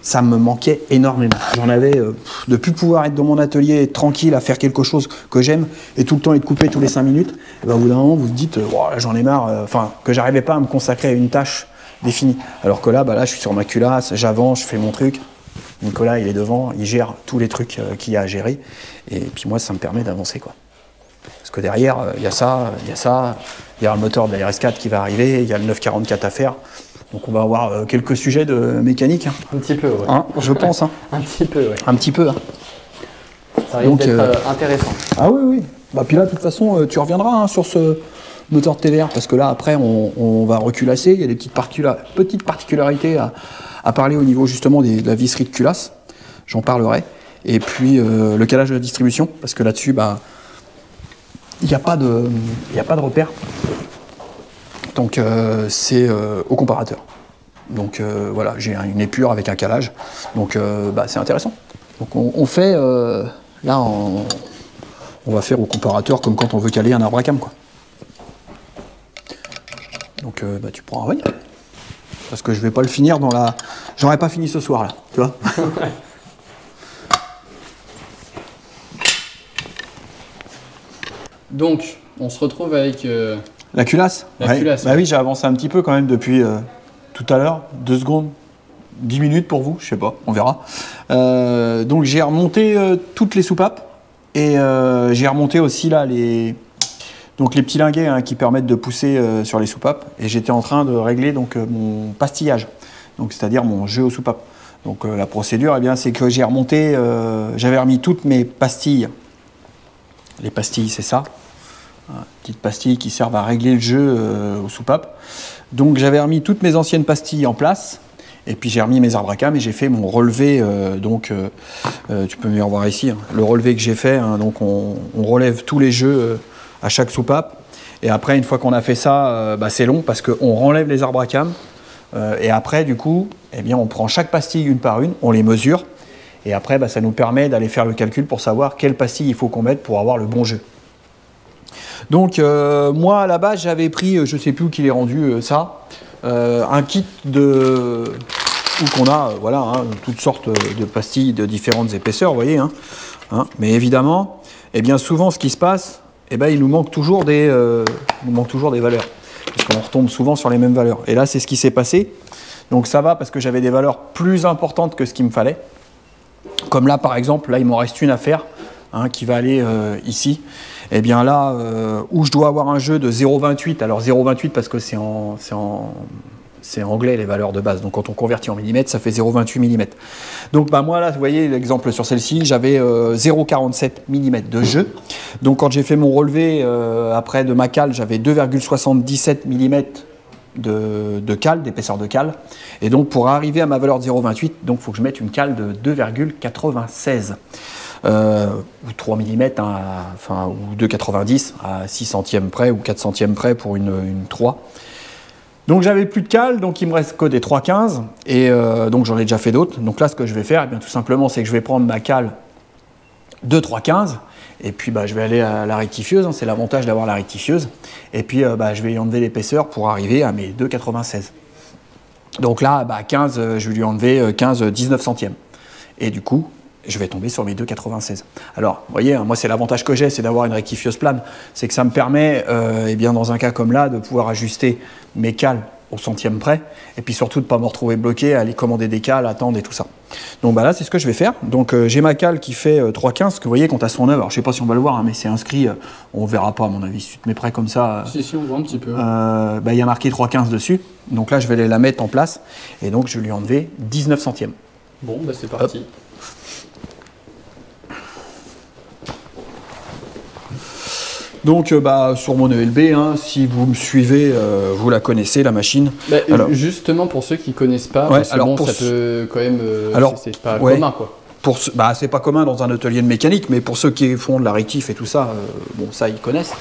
Ça me manquait énormément. J'en avais de ne plus pouvoir être dans mon atelier, être tranquille, à faire quelque chose que j'aime, et tout le temps être coupé tous les 5 minutes. Et au bout d'un moment, vous vous dites, j'en ai marre, que j'arrivais pas à me consacrer à une tâche définie. Alors que là, je suis sur ma culasse, j'avance, je fais mon truc. Nicolas, il est devant, il gère tous les trucs qu'il y a à gérer. Et puis moi, ça me permet d'avancer, quoi. Parce que derrière, il y a ça, il y a le moteur de la RS4 qui va arriver, il y a le 944 à faire. Donc on va avoir quelques sujets de mécanique. Hein. Un petit peu, ouais. Hein, je pense. Hein. Un petit peu, ouais. Un petit peu. Hein. Ça risque d'être intéressant. Ah oui. Puis là, de toute façon, tu reviendras hein, sur ce moteur de TVR, parce que là, après, on va reculasser. Il y a des petites particularités à parler au niveau justement de la visserie de culasse. J'en parlerai. Et puis le calage de la distribution, parce que là-dessus, il n'y a pas de repère. Donc c'est au comparateur. Donc voilà, j'ai une épure avec un calage. Donc c'est intéressant. Donc on fait, là on va faire au comparateur comme quand on veut caler un arbre à cam, quoi. Donc tu prends un run. parce que je vais pas le finir dans la... J'aurais pas fini ce soir là, tu vois. Donc, on se retrouve avec... La culasse. La culasse, Bah ouais. oui, j'ai avancé un petit peu quand même depuis tout à l'heure, 2 secondes, 10 minutes pour vous, je sais pas, on verra. Donc j'ai remonté toutes les soupapes et j'ai remonté aussi là donc les petits linguets hein, qui permettent de pousser sur les soupapes et j'étais en train de régler donc mon pastillage, donc c'est-à-dire mon jeu aux soupapes. Donc la procédure, eh bien, c'est que j'ai remonté, j'avais remis toutes mes pastilles. Les pastilles, c'est ça. Petites pastilles qui servent à régler le jeu aux soupapes. Donc j'avais remis toutes mes anciennes pastilles en place et puis j'ai remis mes arbres à cam et j'ai fait mon relevé. Tu peux venir voir ici hein, le relevé que j'ai fait. Hein, donc on relève tous les jeux à chaque soupape et après une fois qu'on a fait ça, c'est long parce qu'on renlève les arbres à cam et après du coup, eh bien, on prend chaque pastille une par une, on les mesure et après ça nous permet d'aller faire le calcul pour savoir quelle pastille il faut qu'on mette pour avoir le bon jeu. Donc moi à la base j'avais pris, je sais plus où qu'il est rendu un kit où qu'on a voilà, hein, toutes sortes de pastilles de différentes épaisseurs, vous voyez. Hein, mais évidemment, eh bien souvent ce qui se passe, eh ben, il nous manque toujours des valeurs. Parce qu'on retombe souvent sur les mêmes valeurs. Et là c'est ce qui s'est passé. Donc ça va parce que j'avais des valeurs plus importantes que ce qu'il me fallait. Comme là par exemple, là il m'en reste une à faire. Hein, qui va aller ici, et bien là où je dois avoir un jeu de 0,28, alors 0,28 parce que c'est anglais les valeurs de base, donc quand on convertit en millimètres ça fait 0,28 mm. Donc moi là vous voyez l'exemple sur celle-ci, j'avais 0,47 mm de jeu, donc quand j'ai fait mon relevé après de ma cale j'avais 2,77 mm de cale, d'épaisseur de cale, et donc pour arriver à ma valeur de 0,28, donc il faut que je mette une cale de 2,96. Ou 3 mm, hein, ou 2,90 à 6 centièmes près ou 4 centièmes près pour une 3. Donc j'avais plus de cale, donc il me reste que des 3,15 et donc j'en ai déjà fait d'autres. Donc là ce que je vais faire, eh bien, tout simplement c'est que je vais prendre ma cale de 3,15 et puis je vais aller à la rectifieuse, hein, c'est l'avantage d'avoir la rectifieuse, et puis je vais y enlever l'épaisseur pour arriver à mes 2,96. Donc là 15, je vais lui enlever 19 centièmes et du coup je vais tomber sur mes 2,96. Alors, vous voyez, moi c'est l'avantage que j'ai, c'est d'avoir une rectifieuse plane, c'est que ça me permet, eh bien, dans un cas comme là, de pouvoir ajuster mes cales au centième près, et puis surtout de ne pas me retrouver bloqué, à aller commander des cales, attendre et tout ça. Donc là, c'est ce que je vais faire. Donc j'ai ma cale qui fait 3,15, que vous voyez quand à son œuvre, alors je ne sais pas si on va le voir, hein, mais c'est inscrit, on ne verra pas à mon avis, si tu te mets près comme ça. Si, on voit un petit peu. Il y a marqué 3,15 dessus, donc là je vais aller la mettre en place, et donc je vais lui enlever 19 centièmes. Bon, c'est parti. Hop. Donc sur mon ELB, hein, si vous me suivez, vous la connaissez la machine. Alors, justement pour ceux qui ne connaissent pas, ouais, ça peut quand même, c'est pas commun quoi. C'est pas commun dans un atelier de mécanique, mais pour ceux qui font de la rectif et tout ça, ça ils connaissent.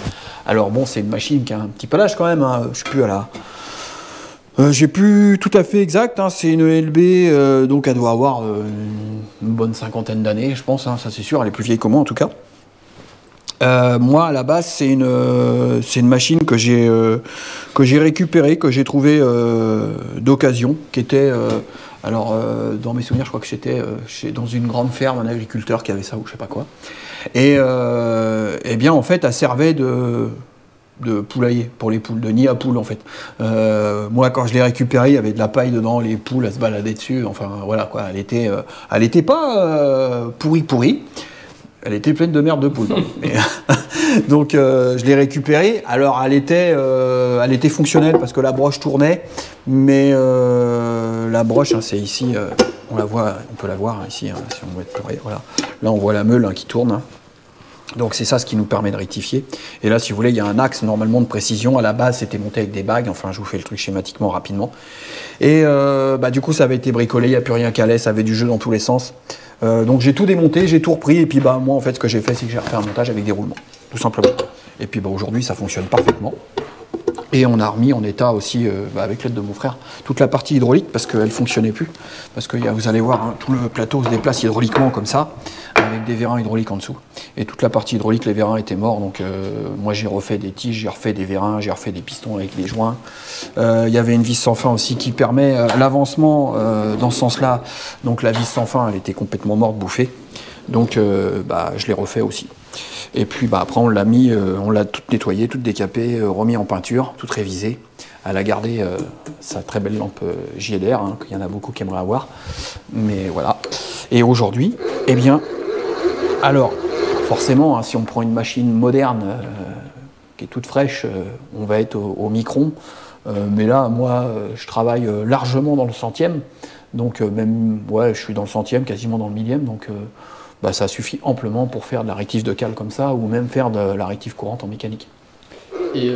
Alors c'est une machine qui a un petit peu d'âge quand même, hein, je suis plus à la... j'ai plus tout à fait exact, hein, c'est une ELB, donc elle doit avoir une bonne cinquantaine d'années je pense, hein, ça c'est sûr, elle est plus vieille que moi en tout cas. Moi, à la base, c'est une machine que j'ai récupérée, que j'ai trouvée d'occasion, qui était... dans mes souvenirs, je crois que j'étais dans une grande ferme, un agriculteur qui avait ça ou je sais pas quoi. Et bien, en fait, elle servait de poulailler pour les poules, de nid à poules, en fait. Moi, quand je l'ai récupérée, il y avait de la paille dedans, les poules, elles se baladaient dessus. Enfin, voilà, quoi. Elle était pas pourrie. Elle était pleine de merde de poule. Donc je l'ai récupérée. Alors elle était fonctionnelle parce que la broche tournait, mais la broche, hein, c'est ici, on peut la voir hein, ici, hein, si on veut être près, voilà. Là on voit la meule hein, qui tourne. Hein. Donc c'est ça ce qui nous permet de rectifier. Et là, si vous voulez, il y a un axe normalement de précision. À la base, c'était monté avec des bagues. Enfin, je vous fais le truc schématiquement rapidement. Et du coup, ça avait été bricolé. Il n'y a plus rien qu'à l'aise. Ça avait du jeu dans tous les sens. Donc j'ai tout démonté, j'ai tout repris. Et puis moi, en fait, ce que j'ai fait, c'est que j'ai refait un montage avec des roulements, tout simplement. Et puis aujourd'hui, ça fonctionne parfaitement. Et on a remis en état aussi, avec l'aide de mon frère, toute la partie hydraulique parce qu'elle ne fonctionnait plus. Parce que vous allez voir, hein, tout le plateau se déplace hydrauliquement comme ça. avec des vérins hydrauliques en dessous. Et toute la partie hydraulique, les vérins étaient morts, donc moi j'ai refait des tiges, j'ai refait des vérins, j'ai refait des pistons avec des joints. Il y avait une vis sans fin aussi qui permet l'avancement dans ce sens-là. Donc la vis sans fin, elle était complètement morte, bouffée. Donc je l'ai refait aussi. Et puis après on l'a mis, on l'a toute nettoyée, toute décapée, remis en peinture, toute révisée. Elle a gardé sa très belle lampe JLR, hein, qu'il y en a beaucoup qui aimeraient avoir. Mais voilà. Et aujourd'hui, eh bien, alors, forcément, hein, si on prend une machine moderne qui est toute fraîche, on va être au micron. Mais là, moi, je travaille largement dans le centième. Donc même, ouais, je suis dans le centième, quasiment dans le millième. Donc ça suffit amplement pour faire de la réctive de cale comme ça, ou même faire de la réctive courante en mécanique. Et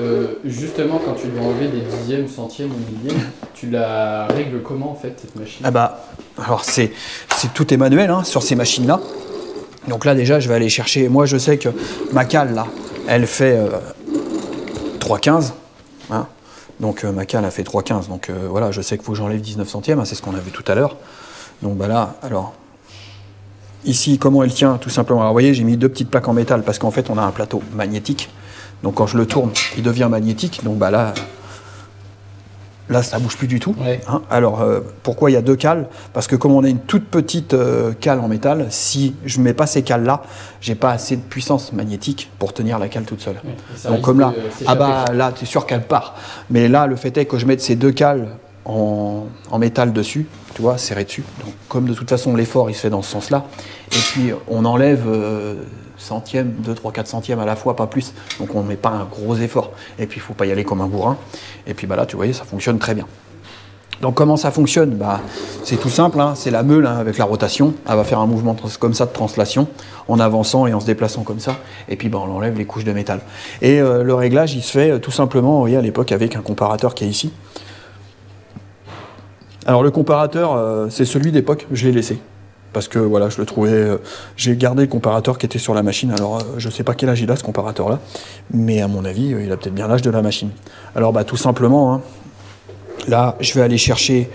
justement, quand tu dois enlever des dixièmes, centièmes ou millièmes, tu la règles comment en fait cette machine? Alors tout est manuel hein, sur ces machines-là. Donc là déjà, je vais aller chercher. Moi, je sais que ma cale là, elle fait 3,15. Hein. Donc ma cale a fait 3,15. Donc voilà, je sais qu'il faut que j'enlève 19 centièmes. Hein, c'est ce qu'on a vu tout à l'heure. Donc là, alors. Ici, comment elle tient? Tout simplement. Alors, vous voyez, j'ai mis 2 petites plaques en métal parce qu'en fait, on a un plateau magnétique. Donc, quand je le tourne, il devient magnétique. Donc, là, ça ne bouge plus du tout. Ouais. Hein. Alors, pourquoi il y a 2 cales? Parce que comme on a une toute petite cale en métal, si je ne mets pas ces cales-là, j'ai pas assez de puissance magnétique pour tenir la cale toute seule. Ouais. Donc, comme là, là, tu es sûr qu'elle part. Mais là, le fait est que je mette ces 2 cales en métal dessus, tu vois, serré dessus. Donc, comme de toute façon l'effort il se fait dans ce sens-là, et puis on enlève centièmes, 2, 3, 4 centièmes à la fois, pas plus. Donc on ne met pas un gros effort. Et puis il ne faut pas y aller comme un bourrin. Et puis là, tu voyais, ça fonctionne très bien. Donc comment ça fonctionne? C'est tout simple, hein, c'est la meule hein, avec la rotation. Elle va faire un mouvement comme ça de translation en avançant et en se déplaçant comme ça. Et puis on enlève les couches de métal. Et le réglage, il se fait tout simplement, vous voyez, à l'époque avec un comparateur qui est ici. Alors le comparateur, c'est celui d'époque, je l'ai laissé. Parce que voilà, je le trouvais. J'ai gardé le comparateur qui était sur la machine. Alors je ne sais pas quel âge il a ce comparateur-là, mais à mon avis, il a peut-être bien l'âge de la machine. Alors tout simplement, hein, là, je vais aller chercher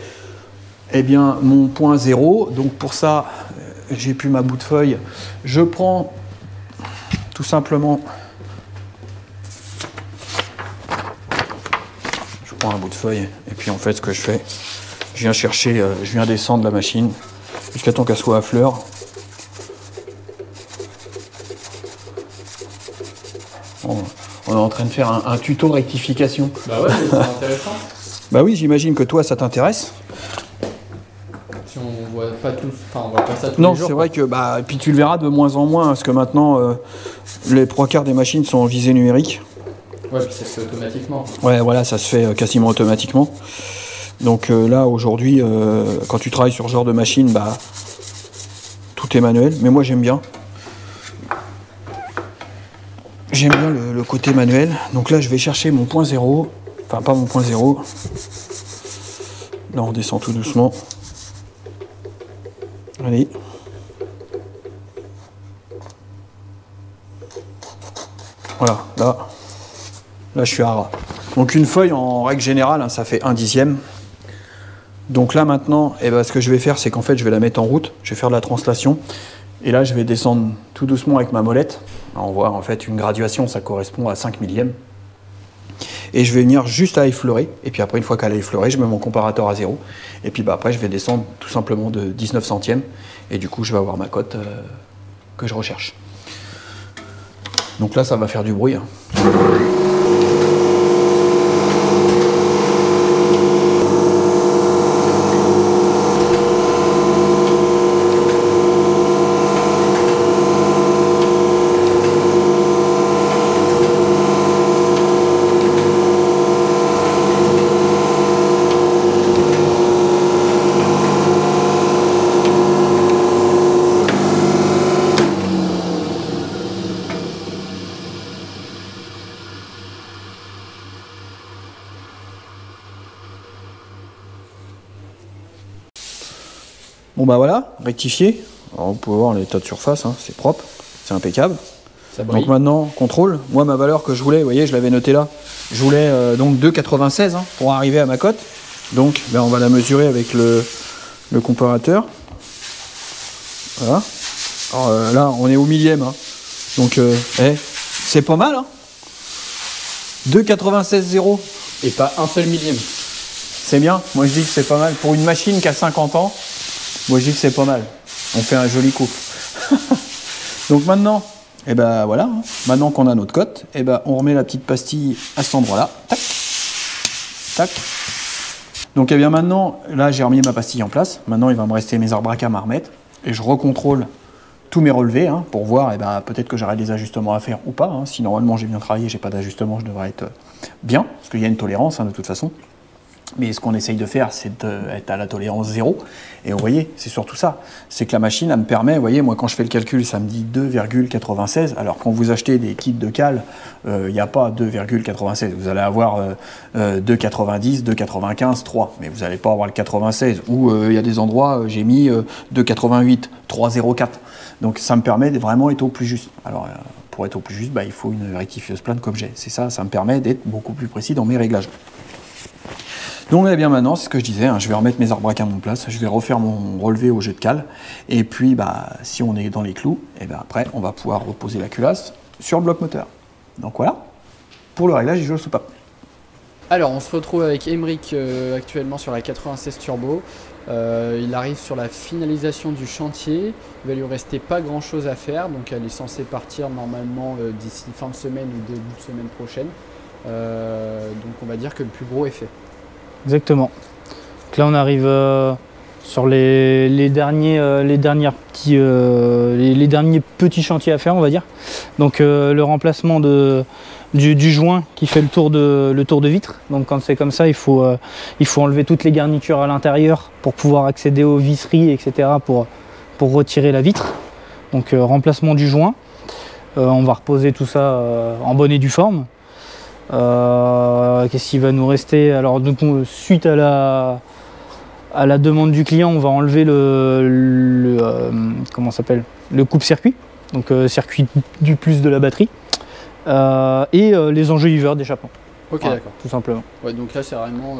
mon point 0. Donc pour ça, j'ai plus ma bout de feuille. Je prends tout simplement. Je prends un bout de feuille et puis en fait, ce que je fais. Je viens chercher, je viens descendre la machine jusqu'à temps qu'elle soit à fleur. On est en train de faire un tuto de rectification. Bah ouais, c'est intéressant. Bah oui, j'imagine que toi ça t'intéresse. Si on voit pas tous, enfin on voit pas ça tous Non, les jours. c'est vrai que et puis tu le verras de moins en moins parce que maintenant les 3/4 des machines sont en visée numérique. Ouais, puis ça se fait automatiquement. Ouais, voilà, ça se fait quasiment automatiquement. Donc là, aujourd'hui, quand tu travailles sur ce genre de machine, tout est manuel. Mais moi, j'aime bien. J'aime bien le côté manuel. Donc là, je vais chercher mon point 0. Enfin, pas mon point 0. Là, on descend tout doucement. Allez. Voilà, là, je suis à ras. Donc une feuille, en règle générale, hein, ça fait 1/10. Donc là maintenant, ce que je vais faire, c'est qu'en fait, je vais la mettre en route, je vais faire de la translation, et là, je vais descendre tout doucement avec ma molette. Alors, on voit en fait une graduation, ça correspond à 5 millièmes. Et je vais venir juste à effleurer, et puis après, une fois qu'elle a effleuré, je mets mon comparateur à 0, et puis après, je vais descendre tout simplement de 19 centièmes, et du coup, je vais avoir ma cote que je recherche. Donc là, ça va faire du bruit. Hein. Bon voilà, rectifié. Alors, vous pouvez voir l'état de surface, hein, c'est propre, c'est impeccable. Ça brille. Donc maintenant, contrôle. Moi, ma valeur que je voulais, vous voyez, je l'avais noté là. Je voulais donc 2,96 hein, pour arriver à ma cote. Donc, on va la mesurer avec le comparateur. Voilà. Alors, là, on est au millième. Hein. Donc, c'est pas mal. Hein. 2,96,0. Et pas un seul millième. C'est bien. Moi, je dis que c'est pas mal. Pour une machine qui a 50 ans, moi, je dis que c'est pas mal. On fait un joli coup. Donc maintenant, et ben voilà. Hein. Maintenant qu'on a notre cote, et ben on remet la petite pastille à cet endroit-là. Tac. Tac. Donc, et bien maintenant, là, j'ai remis ma pastille en place. Maintenant, il va me rester mes arbracam à remettre. Et je recontrôle tous mes relevés hein, pour voir, peut-être que j'aurai des ajustements à faire ou pas. Hein. Si normalement j'ai bien travaillé, j'ai pas d'ajustement, je devrais être bien, parce qu'il y a une tolérance hein, de toute façon. Mais ce qu'on essaye de faire, c'est d'être à la tolérance 0. Et vous voyez, c'est surtout ça. C'est que la machine, elle me permet, vous voyez, moi quand je fais le calcul, ça me dit 2,96. Alors quand vous achetez des kits de cale, il n'y a pas 2,96. Vous allez avoir 2,90, 2,95, 3. Mais vous n'allez pas avoir le 96. Ou il y a des endroits, j'ai mis 2,88, 3,04. Donc ça me permet de vraiment être au plus juste. Alors pour être au plus juste, il faut une rectifieuse plane comme j'ai. C'est ça, ça me permet d'être beaucoup plus précis dans mes réglages. Donc bien maintenant, c'est ce que je disais, hein, je vais remettre mes arbracam en place, je vais refaire mon relevé au jet de cale, et puis si on est dans les clous, après on va pouvoir reposer la culasse sur le bloc moteur. Donc voilà, pour le réglage du jeu soupape. Alors on se retrouve avec Aymeric actuellement sur la 96 Turbo. Il arrive sur la finalisation du chantier, il va lui rester pas grand chose à faire, donc elle est censée partir normalement d'ici fin de semaine ou début de semaine prochaine. Donc on va dire que le plus gros est fait. Exactement. Donc là on arrive sur les derniers petits chantiers à faire, on va dire. Donc le remplacement du joint qui fait le tour de vitre. Donc quand c'est comme ça, il faut enlever toutes les garnitures à l'intérieur pour pouvoir accéder aux visseries, etc. pour retirer la vitre. Donc remplacement du joint. On va reposer tout ça en bonne et due forme. Qu'est-ce qui va nous rester? Alors donc, suite à la demande du client, on va enlever comment s'appelle, le coupe-circuit, donc circuit du plus de la batterie, et les enjoliveurs d'échappement. Ok, voilà, d'accord. tout simplement. Ouais, donc là c'est vraiment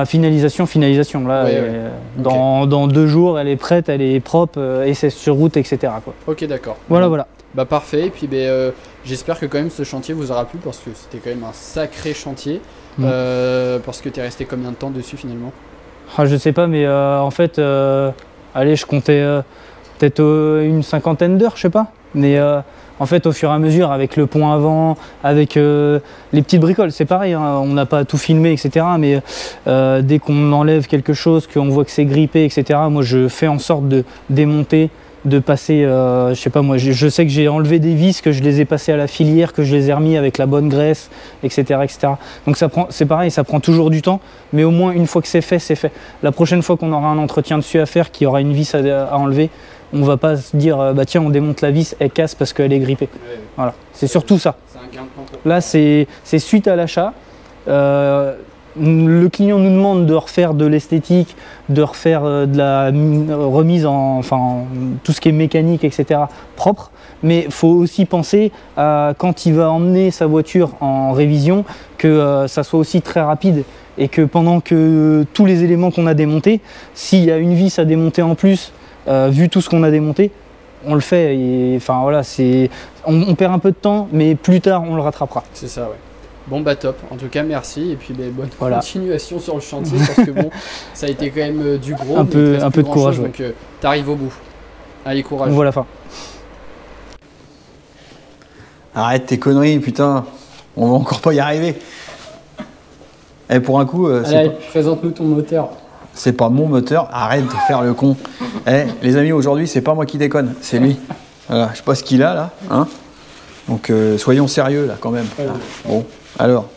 finalisation. Là, dans 2 jours, elle est prête, elle est propre, essai sur route, etc. quoi. Ok, d'accord. Voilà. Bah parfait, et puis j'espère que quand même ce chantier vous aura plu parce que c'était quand même un sacré chantier. Parce que tu es resté combien de temps dessus finalement? Je sais pas, mais en fait, allez, je comptais peut-être une 50aine d'heures, je sais pas. Mais en fait, au fur et à mesure, avec le pont avant, avec les petites bricoles, c'est pareil, hein, on n'a pas tout filmé, etc. Mais dès qu'on enlève quelque chose, qu'on voit que c'est grippé, etc., moi je fais en sorte de démonter, de passer, je sais pas moi, je sais que j'ai enlevé des vis, que je les ai passées à la filière, que je les ai remis avec la bonne graisse, etc. Donc c'est pareil, ça prend toujours du temps, mais au moins une fois que c'est fait, c'est fait. La prochaine fois qu'on aura un entretien dessus à faire, qu'il y aura une vis à enlever, on va pas se dire, tiens, on démonte la vis, elle casse parce qu'elle est grippée. Ouais. Voilà, c'est surtout ça. C'est un gain de temps. Là, c'est suite à l'achat. Le client nous demande de refaire de l'esthétique, de refaire de la remise tout ce qui est mécanique, etc. propre. Mais il faut aussi penser à quand il va emmener sa voiture en révision, que ça soit aussi très rapide et que pendant que tous les éléments qu'on a démontés, s'il y a une vis à démonter en plus, vu tout ce qu'on a démonté, on le fait. Et, voilà, on perd un peu de temps, mais plus tard on le rattrapera. C'est ça, ouais. Bon top, en tout cas merci et puis bonne continuation sur le chantier parce que ça a été quand même du gros, un peu de courage, donc t'arrives au bout. Allez, courage. On voit la fin. Arrête tes conneries, putain, on va encore pas y arriver. Et pour un coup, présente-nous ton moteur. C'est pas mon moteur, arrête de faire le con. Les amis, aujourd'hui c'est pas moi qui déconne, c'est lui. Voilà, je sais pas ce qu'il a là, hein. Donc soyons sérieux là quand même. Bon. Alors,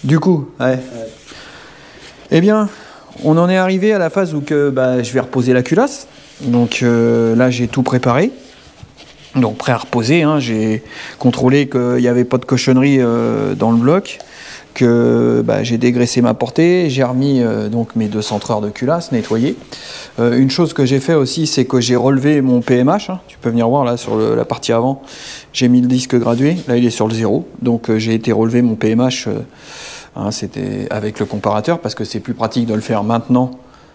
du coup, ouais. Eh bien, on en est arrivé à la phase où je vais reposer la culasse. Donc là, j'ai tout préparé. Donc prêt à reposer. Hein. J'ai contrôlé qu'il n'y avait pas de cochonnerie dans le bloc. Que j'ai dégraissé ma portée, j'ai remis donc mes 2 centreurs de culasse nettoyés. Une chose que j'ai fait aussi, c'est que j'ai relevé mon PMH, hein. Tu peux venir voir là sur la partie avant, j'ai mis le disque gradué, là il est sur le 0, donc j'ai été relever mon PMH, c'était avec le comparateur, parce que c'est plus pratique de le faire maintenant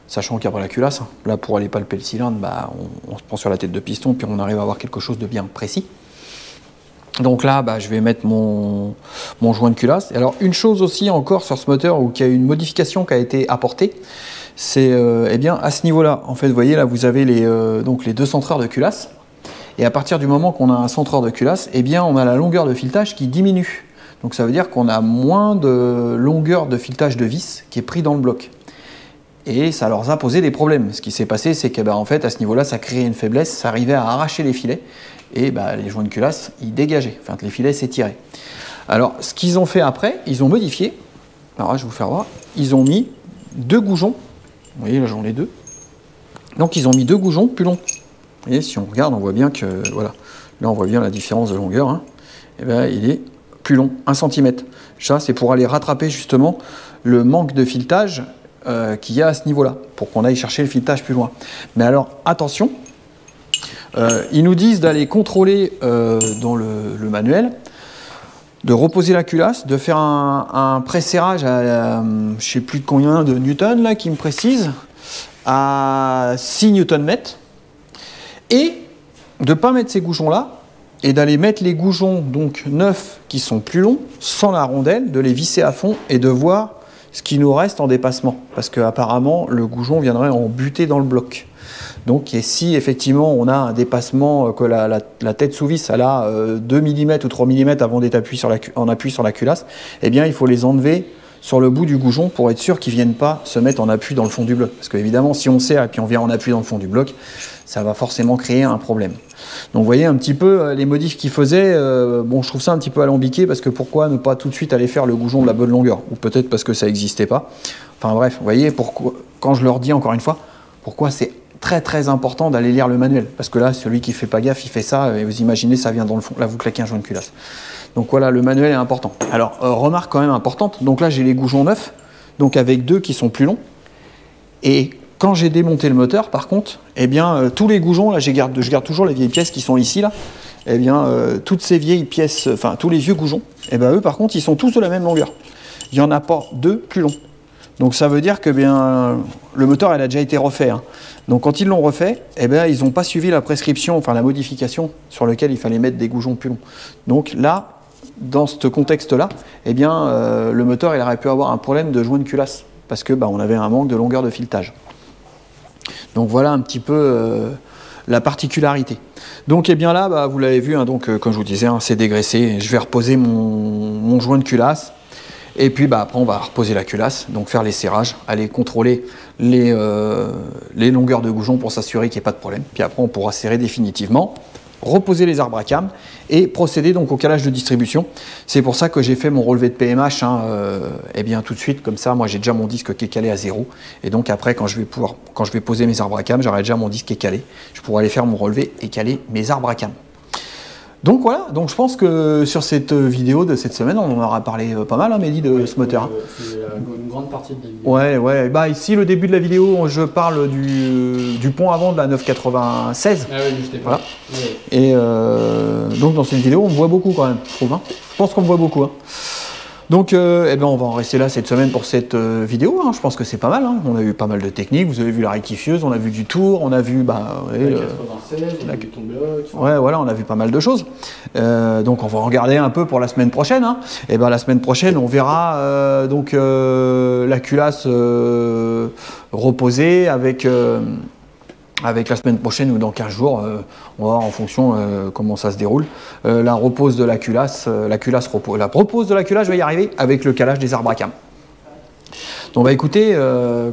sachant qu'il n'y a pas la culasse. Là, pour aller palper le cylindre, bah, on se prend sur la tête de piston, puis on arrive à avoir quelque chose de bien précis. Donc là, bah, je vais mettre mon joint de culasse. Et alors, une chose aussi encore sur ce moteur, où il y a une modification qui a été apportée, c'est eh bien à ce niveau-là. En fait, vous voyez, là, vous avez donc les deux centreurs de culasse. Et à partir du moment qu'on a un centreur de culasse, eh bien, on a la longueur de filetage qui diminue. Donc ça veut dire qu'on a moins de longueur de filetage de vis qui est pris dans le bloc. Et ça leur a posé des problèmes. Ce qui s'est passé, c'est que en fait, à ce niveau-là, ça créait une faiblesse, ça arrivait à arracher les filets, et les joints de culasse, ils dégageaient, enfin les filets s'étiraient. Alors, ce qu'ils ont fait après, ils ont modifié. Alors là, je vais vous faire voir. Ils ont mis 2 goujons. Vous voyez, là, j'en ai 2. Donc, ils ont mis 2 goujons plus longs. Vous voyez, si on regarde, on voit bien que, voilà, là, on voit bien la différence de longueur. Hein. Et il est plus long, 1 cm. Ça, c'est pour aller rattraper justement le manque de filetage qu'il y a à ce niveau-là, pour qu'on aille chercher le filetage plus loin. Mais alors, attention, ils nous disent d'aller contrôler dans le manuel, de reposer la culasse, de faire un presserrage à, je ne sais plus de combien de newtons, là, qui me précise, à 6 Nm, et de ne pas mettre ces goujons-là, et d'aller mettre les goujons donc neufs qui sont plus longs, sans la rondelle, de les visser à fond et de voir ce qui nous reste en dépassement. Parce qu'apparemment, le goujon viendrait en buter dans le bloc. Donc, et si effectivement on a un dépassement, que la tête sous vis elle a 2 mm ou 3 mm avant d'être en appui sur la culasse, eh bien il faut les enlever sur le bout du goujon pour être sûr qu'ils ne viennent pas se mettre en appui dans le fond du bloc. Parce qu'évidemment, si on serre et puis on vient en appui dans le fond du bloc, ça va forcément créer un problème. Donc vous voyez un petit peu les modifs qu'ils faisaient, bon je trouve ça un petit peu alambiqué parce que pourquoi ne pas tout de suite aller faire le goujon de la bonne longueur? Ou peut-être parce que ça n'existait pas. Enfin bref, vous voyez, pourquoi, quand je leur dis encore une fois, pourquoi c'est très très important d'aller lire le manuel. Parce que là, celui qui fait pas gaffe, il fait ça, et vous imaginez, ça vient dans le fond. Là, vous claquez un joint de culasse. Donc voilà, le manuel est important. Alors, remarque quand même importante, donc là j'ai les goujons neufs, donc avec 2 qui sont plus longs. Et quand j'ai démonté le moteur, par contre, eh bien, tous les goujons, là je garde toujours les vieilles pièces qui sont ici, là. Eh bien, toutes ces vieilles pièces, enfin tous les vieux goujons, eh bien, eux par contre, ils sont tous de la même longueur. Il n'y en a pas 2 plus longs. Donc ça veut dire que bien, le moteur il a déjà été refait. Hein. Donc quand ils l'ont refait, eh bien, ils n'ont pas suivi la prescription, enfin la modification sur laquelle il fallait mettre des goujons plus longs. Donc là, dans ce contexte-là, eh bien, le moteur il aurait pu avoir un problème de joint de culasse parce que on avait un manque de longueur de filetage. Donc voilà un petit peu la particularité. Donc eh bien là, vous l'avez vu, hein, donc comme je vous disais, hein, c'est dégraissé. Je vais reposer mon joint de culasse. Et puis après on va reposer la culasse, donc faire les serrages, aller contrôler les longueurs de goujon pour s'assurer qu'il n'y ait pas de problème. Puis après on pourra serrer définitivement, reposer les arbres à cam et procéder donc au calage de distribution. C'est pour ça que j'ai fait mon relevé de PMH et bien tout de suite, comme ça moi j'ai déjà mon disque qui est calé à 0. Et donc après quand je vais poser mes arbres à cam, j'aurai déjà mon disque qui est calé. Je pourrai aller faire mon relevé et caler mes arbres à cam. Donc voilà, donc je pense que sur cette vidéo de cette semaine, on en aura parlé pas mal, hein, Mehdi, de ce moteur. C'est une grande partie de la vidéo. Ouais, ici le début de la vidéo, je parle du pont avant de la 996. Ah oui, je t'ai pas. Voilà. Et donc dans cette vidéo, on me voit beaucoup quand même, je trouve. Hein. Je pense qu'on me voit beaucoup. Hein. Donc on va en rester là cette semaine pour cette vidéo, hein. Je pense que c'est pas mal, hein. On a eu pas mal de techniques, vous avez vu la rectifieuse, on a vu du tour, on a vu la 96, on a vu ton bloc. Ouais, voilà, on a vu pas mal de choses. Donc on va regarder un peu pour la semaine prochaine, hein. Et la semaine prochaine, on verra donc la culasse reposée avec la semaine prochaine ou dans 15 jours, on va voir en fonction comment ça se déroule. La repose de la culasse, la repose de la culasse, je vais y arriver, avec le calage des arbres à cam. Donc écoutez,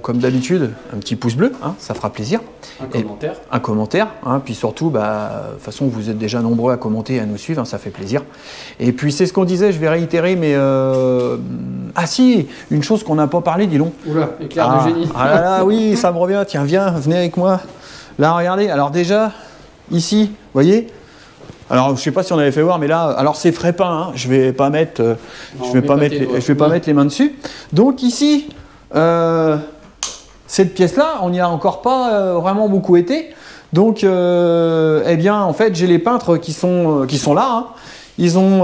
comme d'habitude, un petit pouce bleu, hein, ça fera plaisir. Un commentaire, hein, puis surtout, de toute façon, vous êtes déjà nombreux à commenter et à nous suivre, hein, ça fait plaisir. Et puis c'est ce qu'on disait, je vais réitérer, mais... Ah si, une chose qu'on n'a pas parlé, dis donc. Oula, éclair de génie. Ah là là, oui, ça me revient, tiens, venez avec moi. Là, regardez, alors déjà, ici, vous voyez, alors je ne sais pas si on avait fait voir, mais là, alors c'est frais peint, hein, je ne vais pas mettre, mettre les mains dessus. Donc ici, cette pièce-là, on n'y a encore pas vraiment beaucoup été. Donc, eh bien, en fait, j'ai les peintres qui sont là. Hein. Ils ont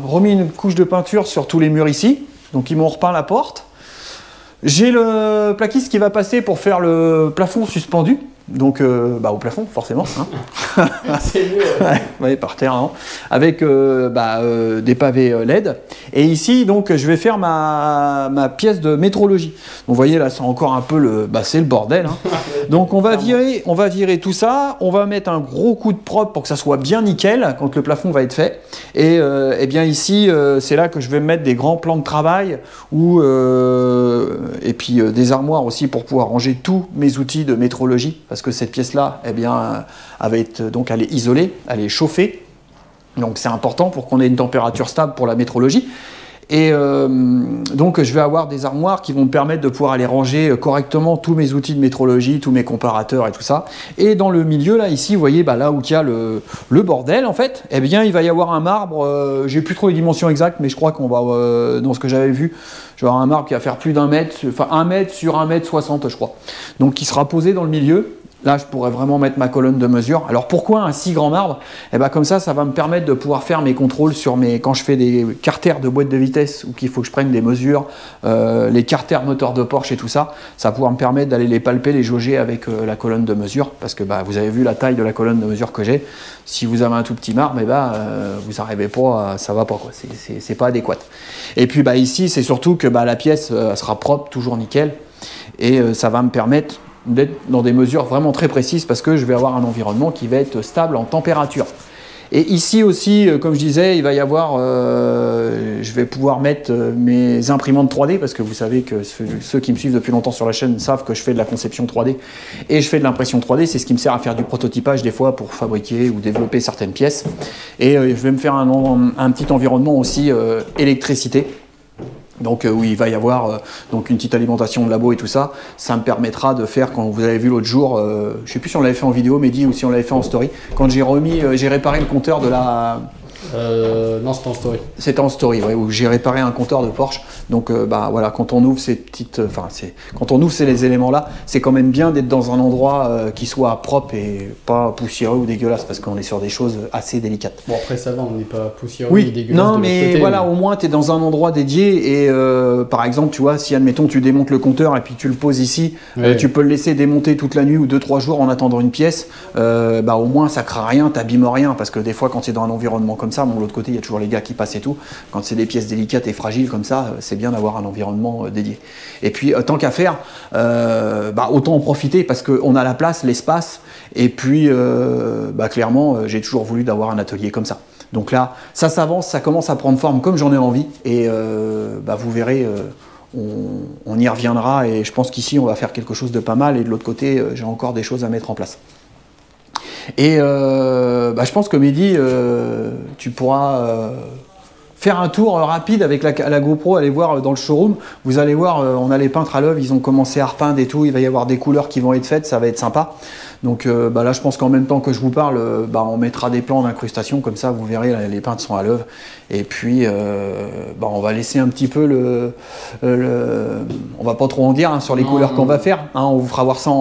remis une couche de peinture sur tous les murs ici. Donc, ils m'ont repeint la porte. J'ai le plaquiste qui va passer pour faire le plafond suspendu. Donc au plafond forcément, hein. C'est mieux. Ouais, par terre, hein. Avec des pavés LED. Et ici donc je vais faire ma pièce de métrologie. Donc, vous voyez là c'est encore un peu c'est le bordel, hein. Donc on va virer tout ça, on va mettre un gros coup de propre pour que ça soit bien nickel quand le plafond va être fait. Et bien ici c'est là que je vais mettre des grands plans de travail et puis des armoires aussi pour pouvoir ranger tous mes outils de métrologie. Parce que cette pièce-là, eh bien, elle est isolée, elle est chauffée. Donc c'est important pour qu'on ait une température stable pour la métrologie. Et donc je vais avoir des armoires qui vont me permettre de pouvoir aller ranger correctement tous mes outils de métrologie, tous mes comparateurs et tout ça. Et dans le milieu, là, ici, vous voyez, là où il y a le bordel, en fait, eh bien, il va y avoir un marbre, j'ai plus trop les dimensions exactes, mais je crois qu'on va, dans ce que j'avais vu, je vais avoir un marbre qui va faire plus d'1 mètre, enfin 1 mètre sur 1,60 m, je crois. Donc qui sera posé dans le milieu. Là, je pourrais vraiment mettre ma colonne de mesure. Alors, pourquoi un si grand marbre? Eh bien, comme ça va me permettre de pouvoir faire mes contrôles quand je fais des carters de boîte de vitesse ou qu'il faut que je prenne des mesures, les carters moteurs de Porsche et tout ça, ça va pouvoir me permettre d'aller les palper, les jauger avec la colonne de mesure. Parce que vous avez vu la taille de la colonne de mesure que j'ai. Si vous avez un tout petit marbre, vous n'arrivez pas, ça va pas, quoi. C'est pas adéquat. Et puis, ici, c'est surtout que la pièce sera propre, toujours nickel. Et ça va me permettre d'être dans des mesures vraiment très précises parce que je vais avoir un environnement qui va être stable en température. Et ici aussi, comme je disais, il va y avoir, je vais pouvoir mettre mes imprimantes 3D parce que vous savez que ceux qui me suivent depuis longtemps sur la chaîne savent que je fais de la conception 3D et je fais de l'impression 3D, c'est ce qui me sert à faire du prototypage des fois pour fabriquer ou développer certaines pièces. Et je vais me faire un petit environnement aussi électricité. Donc où il va y avoir donc une petite alimentation de labo et tout ça, ça me permettra de faire, quand vous avez vu l'autre jour, je ne sais plus si on l'avait fait en vidéo, Mehdi, ou si on l'avait fait en story, quand j'ai réparé le compteur de la... Non, c'était en story. C'était en story, ouais, où j'ai réparé un compteur de Porsche. Donc voilà, quand on ouvre ces petites, quand on ouvre ces éléments-là, c'est quand même bien d'être dans un endroit qui soit propre et pas poussiéreux ou dégueulasse, parce qu'on est sur des choses assez délicates. Bon après ça va, on n'est pas poussiéreux ni dégueulasse. Non, mais voilà, au moins tu es dans un endroit dédié et par exemple, tu vois, si admettons tu démontes le compteur et puis tu le poses ici, ouais. Tu peux le laisser démonter toute la nuit ou 2-3 jours en attendant une pièce, au moins ça craint rien, t'abîmes rien, parce que des fois quand tu es dans un environnement comme ça, de l'autre côté il y a toujours les gars qui passent et tout, quand c'est des pièces délicates et fragiles comme ça, c'est bien d'avoir un environnement dédié. Et puis tant qu'à faire, autant en profiter parce qu'on a la place, l'espace, et puis clairement j'ai toujours voulu d'avoir un atelier comme ça. Donc là, ça s'avance, ça commence à prendre forme comme j'en ai envie, et vous verrez, on y reviendra, et je pense qu'ici on va faire quelque chose de pas mal, et de l'autre côté j'ai encore des choses à mettre en place. Et je pense que Mehdi, tu pourras faire un tour rapide avec la GoPro, aller voir dans le showroom. Vous allez voir, on a les peintres à l'œuvre, ils ont commencé à repeindre et tout, il va y avoir des couleurs qui vont être faites, ça va être sympa. Donc là, je pense qu'en même temps que je vous parle, on mettra des plans d'incrustation, comme ça vous verrez, les peintres sont à l'œuvre. Et puis on va laisser un petit peu on va pas trop en dire sur les couleurs qu'on va faire, hein, on vous fera voir ça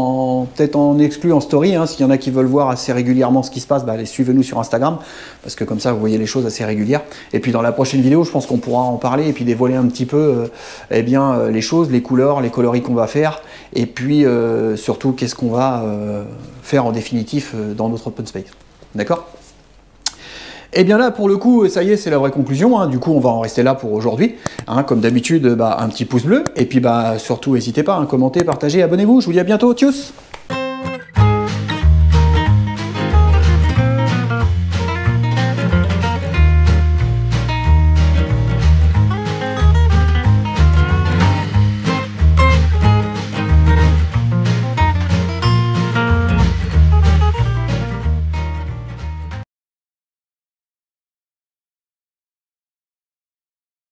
peut-être en exclu, en story, hein, s'il y en a qui veulent voir assez régulièrement ce qui se passe, allez, suivez-nous sur Instagram, parce que comme ça vous voyez les choses assez régulières. Et puis dans la prochaine vidéo, je pense qu'on pourra en parler et puis dévoiler un petit peu les choses, les couleurs, les coloris qu'on va faire, et puis surtout qu'est-ce qu'on va faire en définitif dans notre open space. D'accord ? Et bien là, pour le coup, ça y est, c'est la vraie conclusion, hein. Du coup, on va en rester là pour aujourd'hui. Hein, comme d'habitude, un petit pouce bleu. Et puis surtout, n'hésitez pas à commenter, partager, abonnez-vous. Je vous dis à bientôt. Tchuss!